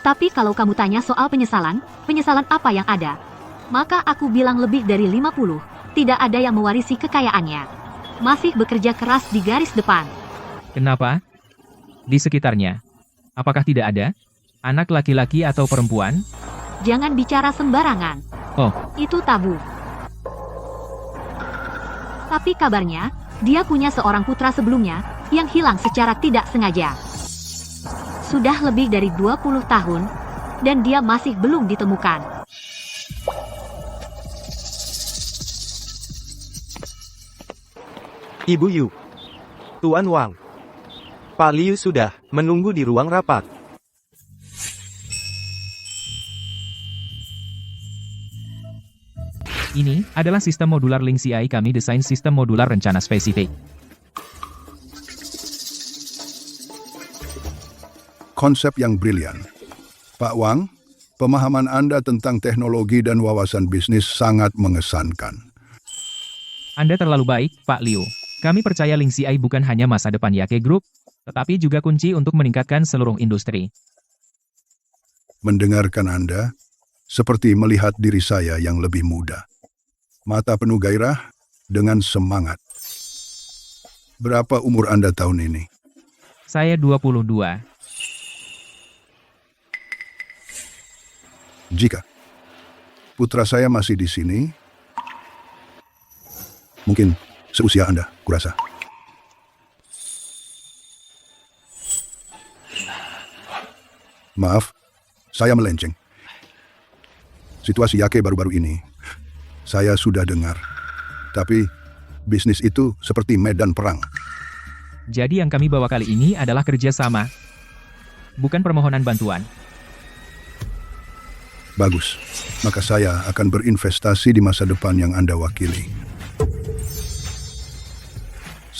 Speaker 2: Tapi kalau kamu tanya soal penyesalan apa yang ada? Maka aku bilang lebih dari 50. Tidak ada yang mewarisi kekayaannya. Masih bekerja keras di garis depan.
Speaker 1: Kenapa? Di sekitarnya. Apakah tidak ada? Anak laki-laki atau perempuan?
Speaker 2: Jangan bicara sembarangan.
Speaker 1: Oh,
Speaker 2: Itu tabu. Tapi kabarnya, dia punya seorang putra sebelumnya yang hilang secara tidak sengaja. Sudah lebih dari 20 tahun, dan dia masih belum ditemukan.
Speaker 14: Ibu Yu. Tuan Wang. Pak Liu sudah menunggu di ruang rapat.
Speaker 1: ini adalah sistem modular Link CI. Kami desain sistem modular rencana spesifik.
Speaker 15: Konsep yang brilian. Pak Wang, pemahaman Anda tentang teknologi dan wawasan bisnis sangat mengesankan.
Speaker 1: Anda terlalu baik, Pak Liu. Kami percaya Link CI bukan hanya masa depan Yake Group, tetapi juga kunci untuk meningkatkan seluruh industri.
Speaker 15: Mendengarkan Anda, seperti melihat diri saya yang lebih muda. Mata penuh gairah, dengan semangat. Berapa umur Anda tahun ini?
Speaker 1: Saya 22.
Speaker 15: Jika putra saya masih di sini, mungkin seusia Anda, kurasa. Maaf, saya melenceng. Situasi Yake baru-baru ini, saya sudah dengar. Tapi, bisnis itu seperti medan perang.
Speaker 1: Jadi yang kami bawa kali ini adalah kerjasama, bukan permohonan bantuan.
Speaker 15: Bagus, maka saya akan berinvestasi di masa depan yang Anda wakili.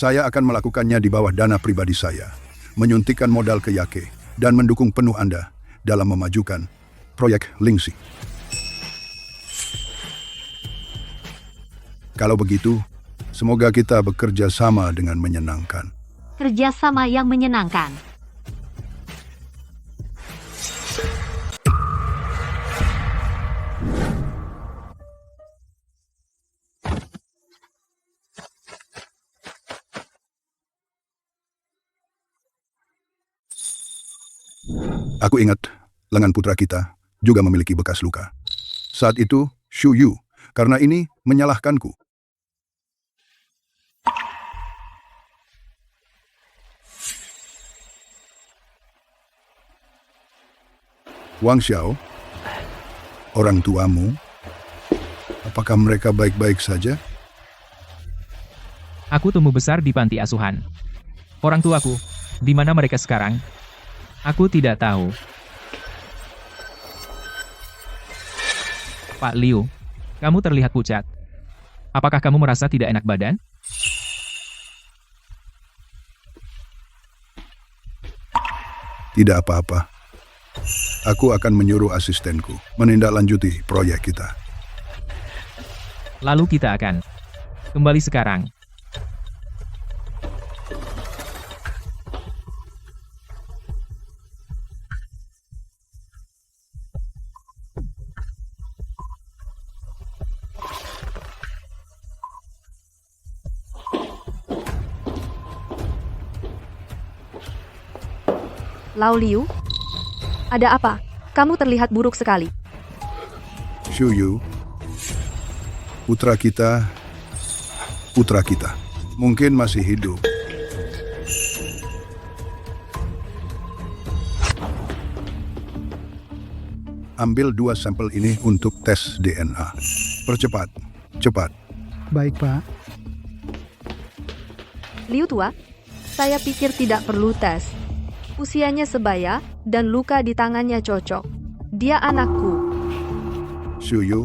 Speaker 15: Saya akan melakukannya di bawah dana pribadi saya, menyuntikkan modal ke Yake, dan mendukung penuh Anda dalam memajukan proyek Lingxi. Kalau begitu, semoga kita bekerja sama dengan menyenangkan.
Speaker 2: Kerjasama yang menyenangkan.
Speaker 15: Aku ingat, lengan putra kita juga memiliki bekas luka. Saat itu, Xu Yu, karena ini menyalahkanku. Wang Xiao, orang tuamu, apakah mereka baik-baik saja?
Speaker 1: Aku tumbuh besar di panti asuhan. Orang tuaku, di mana mereka sekarang? Aku tidak tahu. Pak Liu, kamu terlihat pucat. Apakah kamu merasa tidak enak badan?
Speaker 15: Tidak apa-apa. Aku akan menyuruh asistenku menindaklanjuti proyek kita.
Speaker 1: Lalu kita akan kembali sekarang.
Speaker 6: Lao Liu? Ada apa? Kamu terlihat buruk sekali.
Speaker 15: Xu Yu, putra kita, mungkin masih hidup. Ambil 2 sampel ini untuk tes DNA. Percepat, cepat.
Speaker 11: Baik, Pak.
Speaker 6: Liu tua, saya pikir tidak perlu tes. Usianya sebaya, dan luka di tangannya cocok. Dia anakku.
Speaker 15: Xu Yu,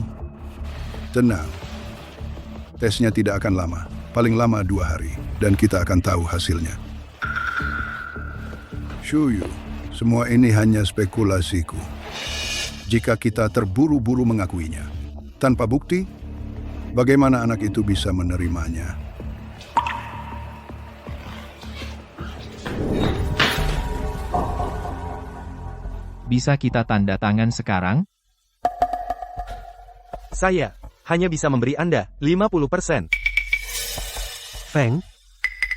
Speaker 15: tenang. Tesnya tidak akan lama, paling lama 2 hari, dan kita akan tahu hasilnya. Xu Yu, semua ini hanya spekulasiku. Jika kita terburu-buru mengakuinya, tanpa bukti, bagaimana anak itu bisa menerimanya?
Speaker 1: Bisa kita tanda tangan sekarang?
Speaker 14: Saya hanya bisa memberi Anda 50%.
Speaker 9: Feng,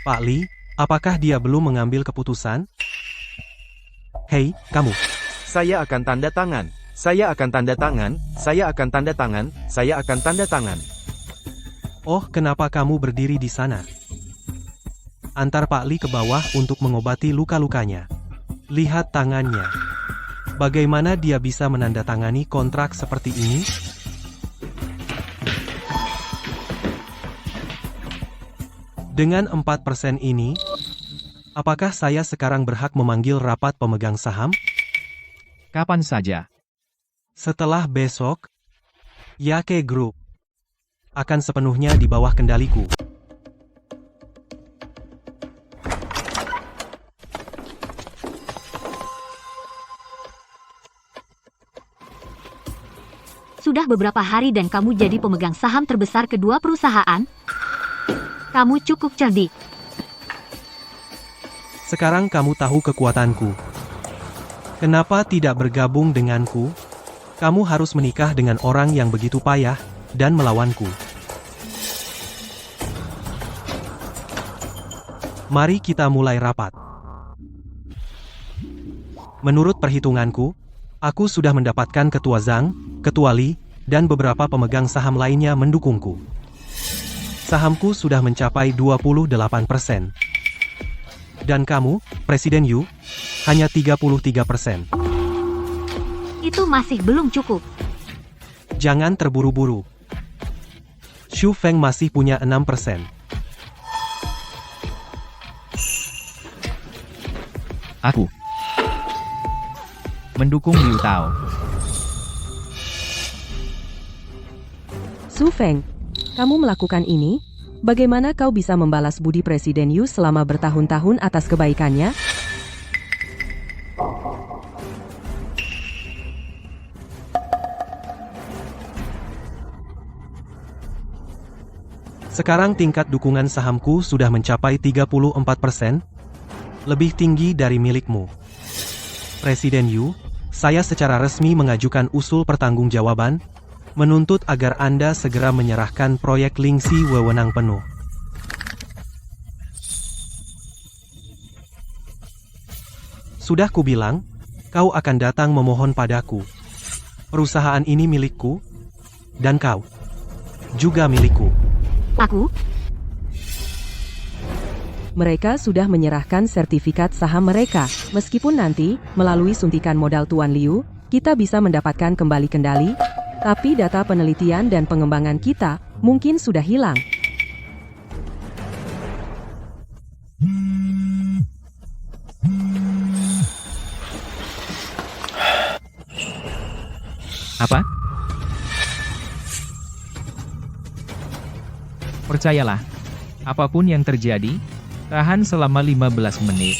Speaker 9: Pak Li, apakah dia belum mengambil keputusan? Hei, kamu.
Speaker 14: Saya akan tanda tangan. Saya akan tanda tangan. Saya akan tanda tangan. Saya akan tanda tangan.
Speaker 9: Oh, kenapa kamu berdiri di sana? Antar Pak Li ke bawah untuk mengobati luka-lukanya. Lihat tangannya. Bagaimana dia bisa menandatangani kontrak seperti ini? Dengan 4% ini, apakah saya sekarang berhak memanggil rapat pemegang saham?
Speaker 1: Kapan saja?
Speaker 9: Setelah besok, Yake Group akan sepenuhnya di bawah kendaliku.
Speaker 2: Sudah beberapa hari dan kamu jadi pemegang saham terbesar kedua perusahaan? Kamu cukup cerdik.
Speaker 9: Sekarang kamu tahu kekuatanku. Kenapa tidak bergabung denganku? Kamu harus menikah dengan orang yang begitu payah dan melawanku. Mari kita mulai rapat. Menurut perhitunganku, aku sudah mendapatkan Ketua Zhang, Ketua Li, dan beberapa pemegang saham lainnya mendukungku. Sahamku sudah mencapai 28%. Dan kamu, Presiden Yu, hanya 33%.
Speaker 2: Itu masih belum cukup.
Speaker 9: Jangan terburu-buru. Xu Feng masih punya 6%.
Speaker 1: Aku mendukung Liu Tao.
Speaker 5: Su Feng, kamu melakukan ini? Bagaimana kau bisa membalas budi Presiden Yu selama bertahun-tahun atas kebaikannya?
Speaker 9: Sekarang tingkat dukungan sahamku sudah mencapai 34%, lebih tinggi dari milikmu. Presiden Yu, saya secara resmi mengajukan usul pertanggungjawaban, menuntut agar Anda segera menyerahkan proyek Lingxi wewenang penuh. Sudah kubilang, kau akan datang memohon padaku. Perusahaan ini milikku, dan kau juga milikku.
Speaker 2: Aku?
Speaker 5: Mereka sudah menyerahkan sertifikat saham mereka. Meskipun nanti, melalui suntikan modal Tuan Liu, kita bisa mendapatkan kembali kendali, tapi data penelitian dan pengembangan kita mungkin sudah hilang.
Speaker 1: Apa? Percayalah, apapun yang terjadi, tahan selama 15 menit,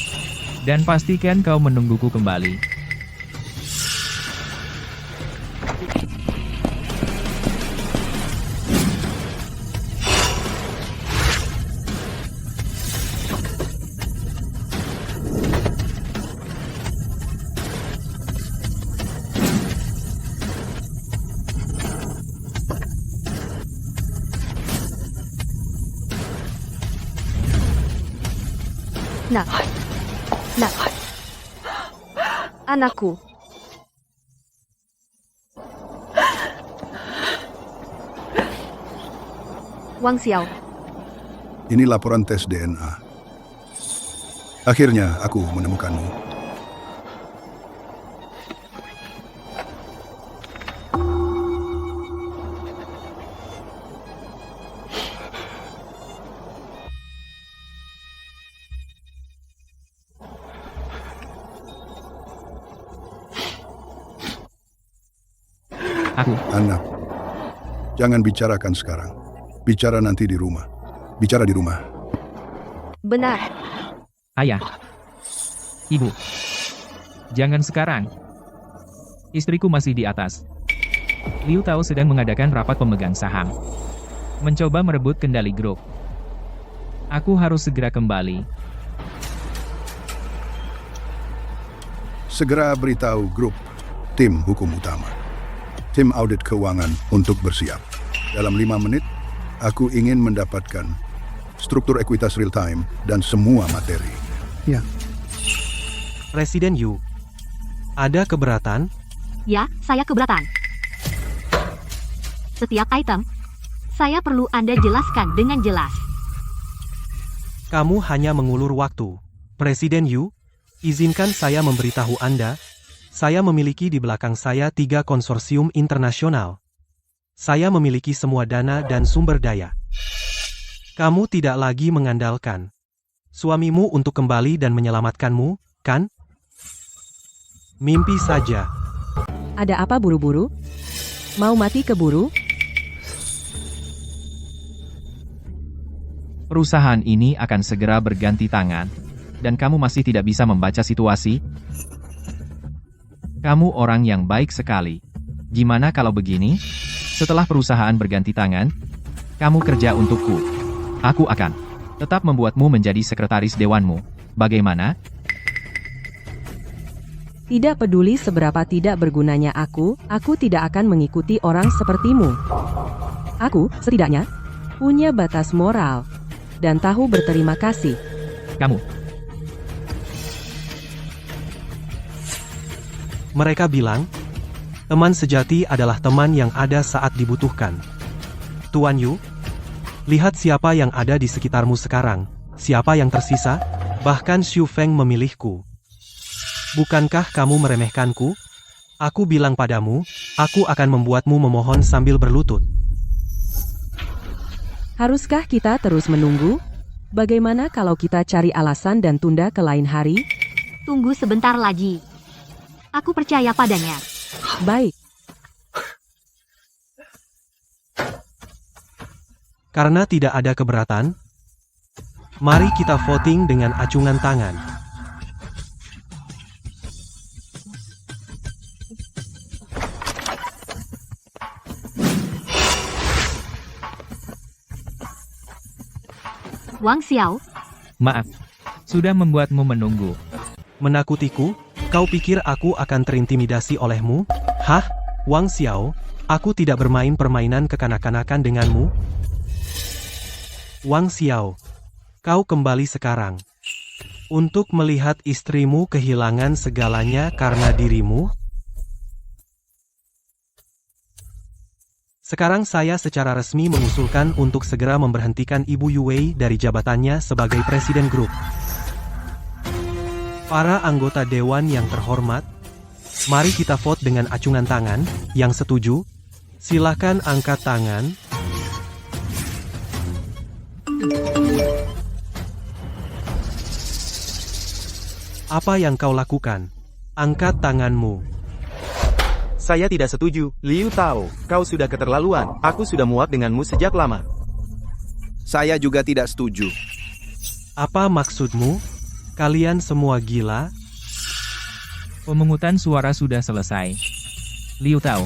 Speaker 1: dan pastikan kau menungguku kembali.
Speaker 6: Nak. Nak. Anakku. Wang Xiao.
Speaker 15: Ini laporan tes DNA. Akhirnya aku menemukanmu.
Speaker 1: Aku.
Speaker 15: Anak, jangan bicarakan sekarang. Bicara nanti di rumah. Bicara di rumah.
Speaker 6: Benar.
Speaker 1: Ayah. Ibu. Jangan sekarang. Istriku masih di atas. Liu Tao sedang mengadakan rapat pemegang saham. Mencoba merebut kendali grup. Aku harus segera kembali.
Speaker 15: Segera beritahu grup tim hukum utama. Tim audit keuangan untuk bersiap. Dalam 5 menit, aku ingin mendapatkan struktur ekuitas real time dan semua materi.
Speaker 11: Ya,
Speaker 9: Presiden Yu, ada keberatan?
Speaker 2: Ya, saya keberatan. Setiap item, saya perlu Anda jelaskan dengan jelas.
Speaker 9: Kamu hanya mengulur waktu. Presiden Yu, izinkan saya memberitahu Anda, saya memiliki di belakang saya 3 konsorsium internasional. Saya memiliki semua dana dan sumber daya. Kamu tidak lagi mengandalkan suamimu untuk kembali dan menyelamatkanmu, kan? Mimpi saja.
Speaker 5: Ada apa buru-buru? Mau mati keburu?
Speaker 1: Perusahaan ini akan segera berganti tangan. Dan kamu masih tidak bisa membaca situasi? Kamu orang yang baik sekali. Gimana kalau begini? Setelah perusahaan berganti tangan, kamu kerja untukku. Aku akan tetap membuatmu menjadi sekretaris dewanmu. Bagaimana?
Speaker 5: Tidak peduli seberapa tidak bergunanya aku tidak akan mengikuti orang sepertimu. Aku, setidaknya, punya batas moral dan tahu berterima kasih.
Speaker 1: Kamu.
Speaker 9: Mereka bilang, teman sejati adalah teman yang ada saat dibutuhkan. Tuan Yu, lihat siapa yang ada di sekitarmu sekarang, siapa yang tersisa, bahkan Xu Feng memilihku. Bukankah kamu meremehkanku? Aku bilang padamu, aku akan membuatmu memohon sambil berlutut.
Speaker 5: Haruskah kita terus menunggu? Bagaimana kalau kita cari alasan dan tunda ke lain hari?
Speaker 2: Tunggu sebentar lagi. Aku percaya padanya.
Speaker 5: Baik.
Speaker 9: Karena tidak ada keberatan, mari kita voting dengan acungan tangan.
Speaker 2: Wang Xiao,
Speaker 1: Maaf, sudah membuatmu menunggu.
Speaker 9: Menakutiku? Kau pikir aku akan terintimidasi olehmu? Hah? Wang Xiao, aku tidak bermain permainan kekanak-kanakan denganmu. Wang Xiao, kau kembali sekarang. Untuk melihat istrimu kehilangan segalanya karena dirimu? Sekarang saya secara resmi mengusulkan untuk segera memberhentikan Ibu Yue dari jabatannya sebagai presiden grup. Para anggota dewan yang terhormat, mari kita vote dengan acungan tangan. Yang setuju, silakan angkat tangan. Apa yang kau lakukan? Angkat tanganmu.
Speaker 14: Saya tidak setuju, Liu Tao. Kau sudah keterlaluan. Aku sudah muak denganmu sejak lama.
Speaker 8: Saya juga tidak setuju.
Speaker 9: Apa maksudmu? Kalian semua gila?
Speaker 1: Pemungutan suara sudah selesai. Liu Tao,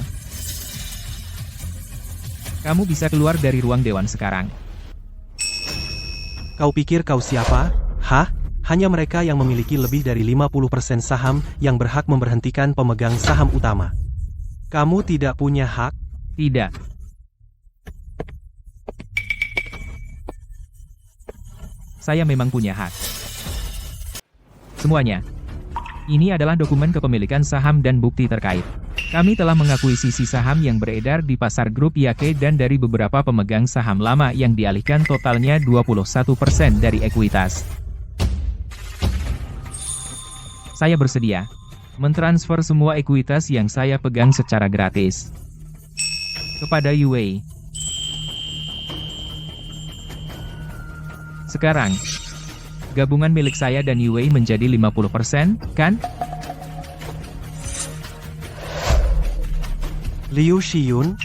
Speaker 1: kamu bisa keluar dari ruang dewan sekarang.
Speaker 9: Kau pikir kau siapa? Hah? Hanya mereka yang memiliki lebih dari 50% saham yang berhak memberhentikan pemegang saham utama. Kamu tidak punya hak?
Speaker 1: Tidak. Saya memang punya hak. Semuanya. Ini adalah dokumen kepemilikan saham dan bukti terkait. Kami telah mengakuisisi saham yang beredar di pasar grup Yake dan dari beberapa pemegang saham lama yang dialihkan totalnya 21% dari ekuitas. Saya bersedia mentransfer semua ekuitas yang saya pegang secara gratis kepada Yue. Sekarang, gabungan milik saya dan Yue menjadi 50%, kan?
Speaker 9: Liu Xiyun,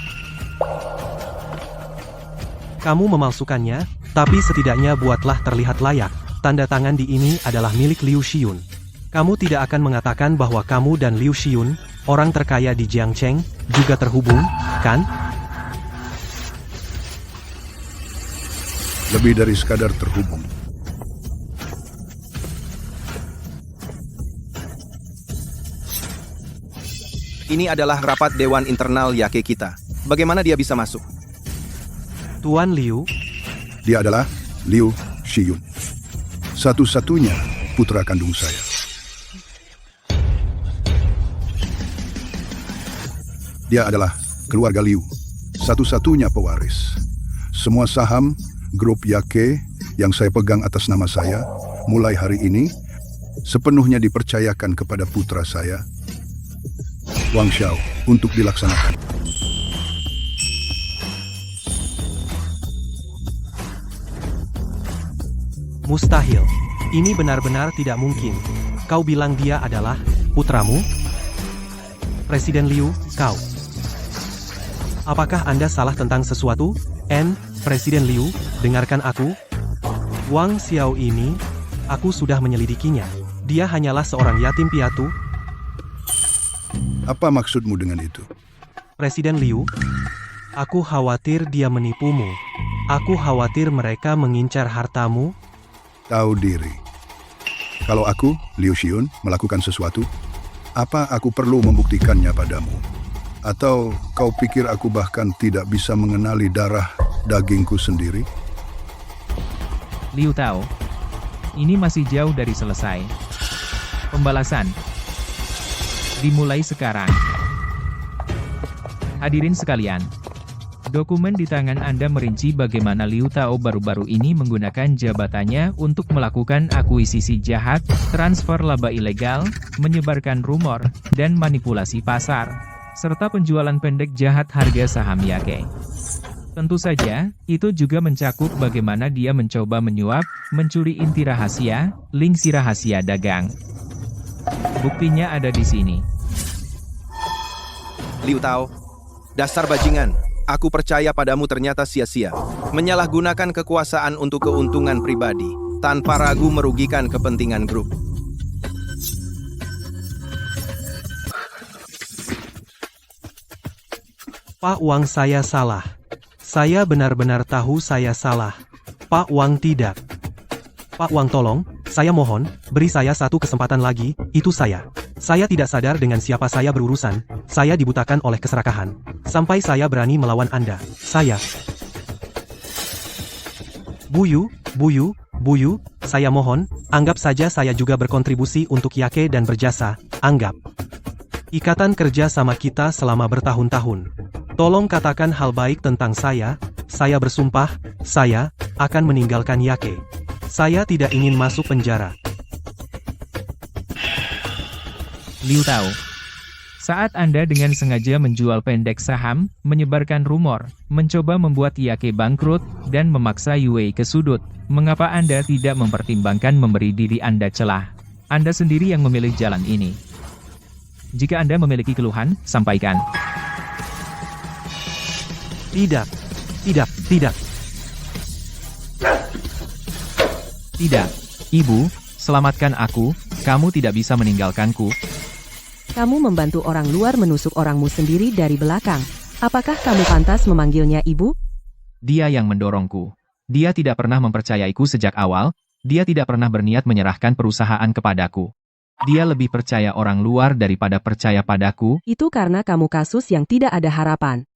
Speaker 9: kamu memalsukannya, tapi setidaknya buatlah terlihat layak. Tanda tangan di ini adalah milik Liu Xiyun. Kamu tidak akan mengatakan bahwa kamu dan Liu Xiyun, orang terkaya di Jiangcheng, juga terhubung, kan?
Speaker 15: Lebih dari sekadar terhubung.
Speaker 8: Ini adalah rapat dewan internal Yake kita. Bagaimana dia bisa masuk?
Speaker 9: Tuan Liu,
Speaker 15: Dia adalah Liu Xiyun. Satu-satunya putra kandung saya. Dia adalah keluarga Liu. Satu-satunya pewaris. Semua saham grup Yake yang saya pegang atas nama saya, mulai hari ini, sepenuhnya dipercayakan kepada putra saya, Wang Xiao, untuk dilaksanakan.
Speaker 9: mustahil. Ini benar-benar tidak mungkin. Kau bilang dia adalah putramu? Presiden Liu, kau. Apakah Anda salah tentang sesuatu? Presiden Liu, dengarkan aku. Wang Xiao ini, aku sudah menyelidikinya. Dia hanyalah seorang yatim piatu.
Speaker 15: Apa maksudmu dengan itu?
Speaker 9: Presiden Liu, aku khawatir dia menipumu. Aku khawatir mereka mengincar hartamu.
Speaker 15: Tahu diri. Kalau aku, Liu Xiyun, melakukan sesuatu, apa aku perlu membuktikannya padamu? Atau kau pikir aku bahkan tidak bisa mengenali darah dagingku sendiri?
Speaker 1: Liu Tao, ini masih jauh dari selesai. Pembalasan dimulai sekarang. Hadirin sekalian, dokumen di tangan Anda merinci bagaimana Liu Tao baru-baru ini menggunakan jabatannya untuk melakukan akuisisi jahat, transfer laba ilegal, menyebarkan rumor, dan manipulasi pasar, serta penjualan pendek jahat harga saham Yake. Tentu saja, itu juga mencakup bagaimana dia mencoba menyuap, mencuri inti rahasia, lingsi rahasia dagang. Buktinya ada di sini.
Speaker 8: Liu Tao, dasar bajingan. Aku percaya padamu ternyata sia-sia. Menyalahgunakan kekuasaan untuk keuntungan pribadi, tanpa ragu merugikan kepentingan grup.
Speaker 9: Pak Wang, saya salah. Saya benar-benar tahu saya salah. Pak Wang, tidak. Pak Wang, tolong, saya mohon, beri saya satu kesempatan lagi, itu saya. Saya tidak sadar dengan siapa saya berurusan, saya dibutakan oleh keserakahan. Sampai saya berani melawan Anda. Saya. Buyu, saya mohon, anggap saja saya juga berkontribusi untuk Yake dan berjasa, anggap. Ikatan kerja sama kita selama bertahun-tahun. Tolong katakan hal baik tentang saya bersumpah, saya akan meninggalkan Yake. Saya tidak ingin masuk penjara.
Speaker 1: Liu Tao, saat Anda dengan sengaja menjual pendek saham, menyebarkan rumor, mencoba membuat Yake bangkrut, dan memaksa Yue ke sudut, mengapa Anda tidak mempertimbangkan memberi diri Anda celah? Anda sendiri yang memilih jalan ini. Jika Anda memiliki keluhan, sampaikan.
Speaker 9: Tidak.
Speaker 1: Tidak, Ibu, selamatkan aku, kamu tidak bisa meninggalkanku.
Speaker 5: Kamu membantu orang luar menusuk orangmu sendiri dari belakang. Apakah kamu pantas memanggilnya ibu?
Speaker 1: Dia yang mendorongku. Dia tidak pernah mempercayaiku sejak awal, dia tidak pernah berniat menyerahkan perusahaan kepadaku. Dia lebih percaya orang luar daripada percaya padaku.
Speaker 5: Itu karena kamu kasus yang tidak ada harapan.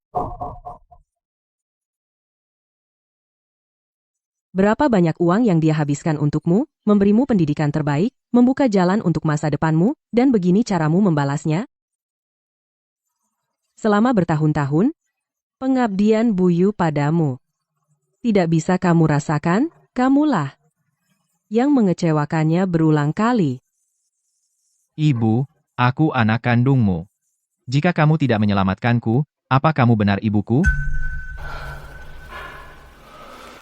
Speaker 5: Berapa banyak uang yang dia habiskan untukmu, memberimu pendidikan terbaik, membuka jalan untuk masa depanmu, dan begini caramu membalasnya? Selama bertahun-tahun, pengabdian Buyu padamu tidak bisa kamu rasakan, kamulah yang mengecewakannya berulang kali.
Speaker 1: Ibu, aku anak kandungmu. Jika kamu tidak menyelamatkanku, apa kamu benar ibuku?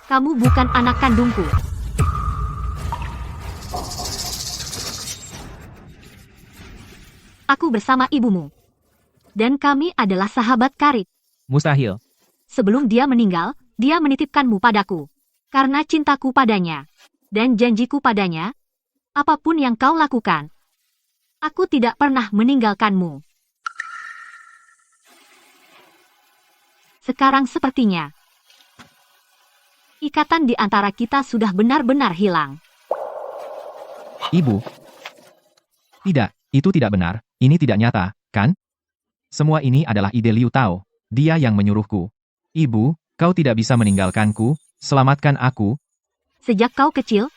Speaker 2: Kamu bukan anak kandungku. Aku bersama ibumu. Dan kami adalah sahabat karib.
Speaker 1: Mustahil.
Speaker 2: Sebelum dia meninggal, dia menitipkanmu padaku. Karena cintaku padanya. Dan janjiku padanya. Apapun yang kau lakukan. Aku tidak pernah meninggalkanmu. Sekarang sepertinya ikatan di antara kita sudah benar-benar hilang.
Speaker 1: Ibu. Tidak, itu tidak benar. Ini tidak nyata, kan? Semua ini adalah ide Liu Tao. Dia yang menyuruhku. Ibu, kau tidak bisa meninggalkanku. Selamatkan aku.
Speaker 2: Sejak kau kecil,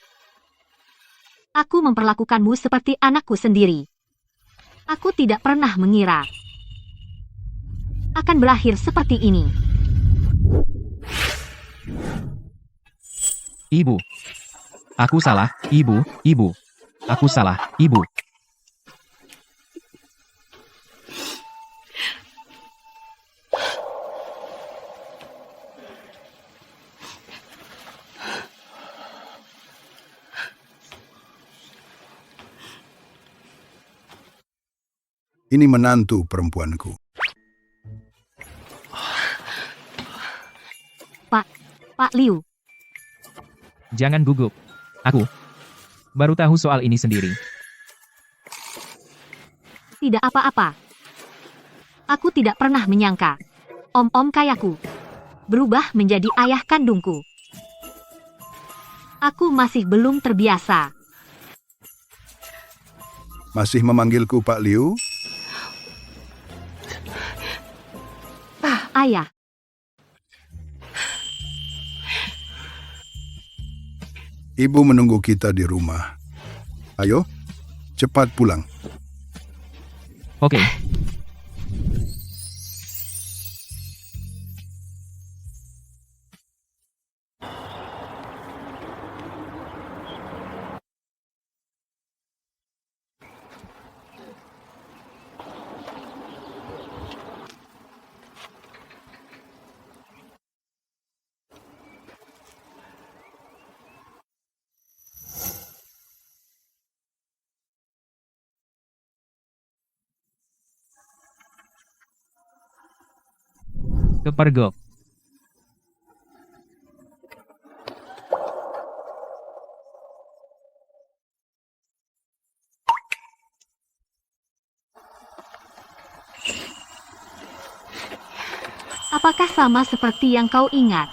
Speaker 2: aku memperlakukanmu seperti anakku sendiri. Aku tidak pernah mengira akan berakhir seperti ini.
Speaker 1: Ibu. Aku salah, ibu, ibu. Aku salah, ibu.
Speaker 15: Ini menantu perempuanku.
Speaker 2: Pak Liu.
Speaker 1: Jangan gugup. Aku baru tahu soal ini sendiri.
Speaker 2: Tidak apa-apa. Aku tidak pernah menyangka om-om kayaku berubah menjadi ayah kandungku. Aku masih belum terbiasa.
Speaker 15: Masih memanggilku Pak Liu?
Speaker 2: Ayah.
Speaker 15: Ibu menunggu kita di rumah. Ayo, cepat pulang.
Speaker 1: Oke. Kepergok.
Speaker 2: Apakah sama seperti yang kau ingat?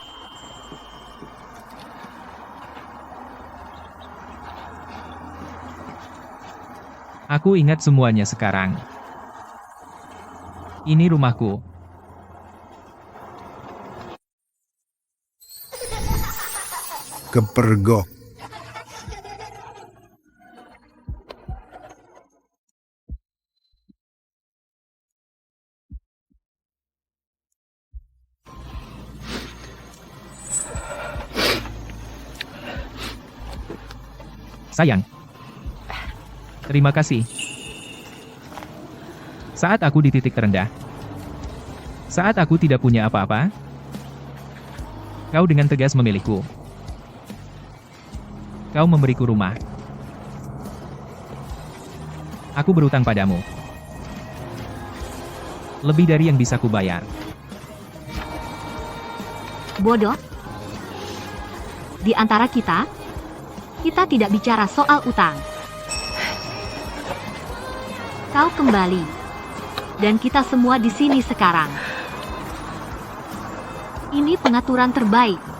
Speaker 1: Aku ingat semuanya sekarang. Ini rumahku.
Speaker 15: Kepergok.
Speaker 1: Sayang. Terima kasih. Saat aku di titik terendah. Saat aku tidak punya apa-apa. Kau dengan tegas memilihku. Kau memberiku rumah. Aku berutang padamu. Lebih dari yang bisa kubayar.
Speaker 2: Bodoh. Di antara kita tidak bicara soal utang. Kau kembali. Dan kita semua di sini sekarang. Ini pengaturan terbaik.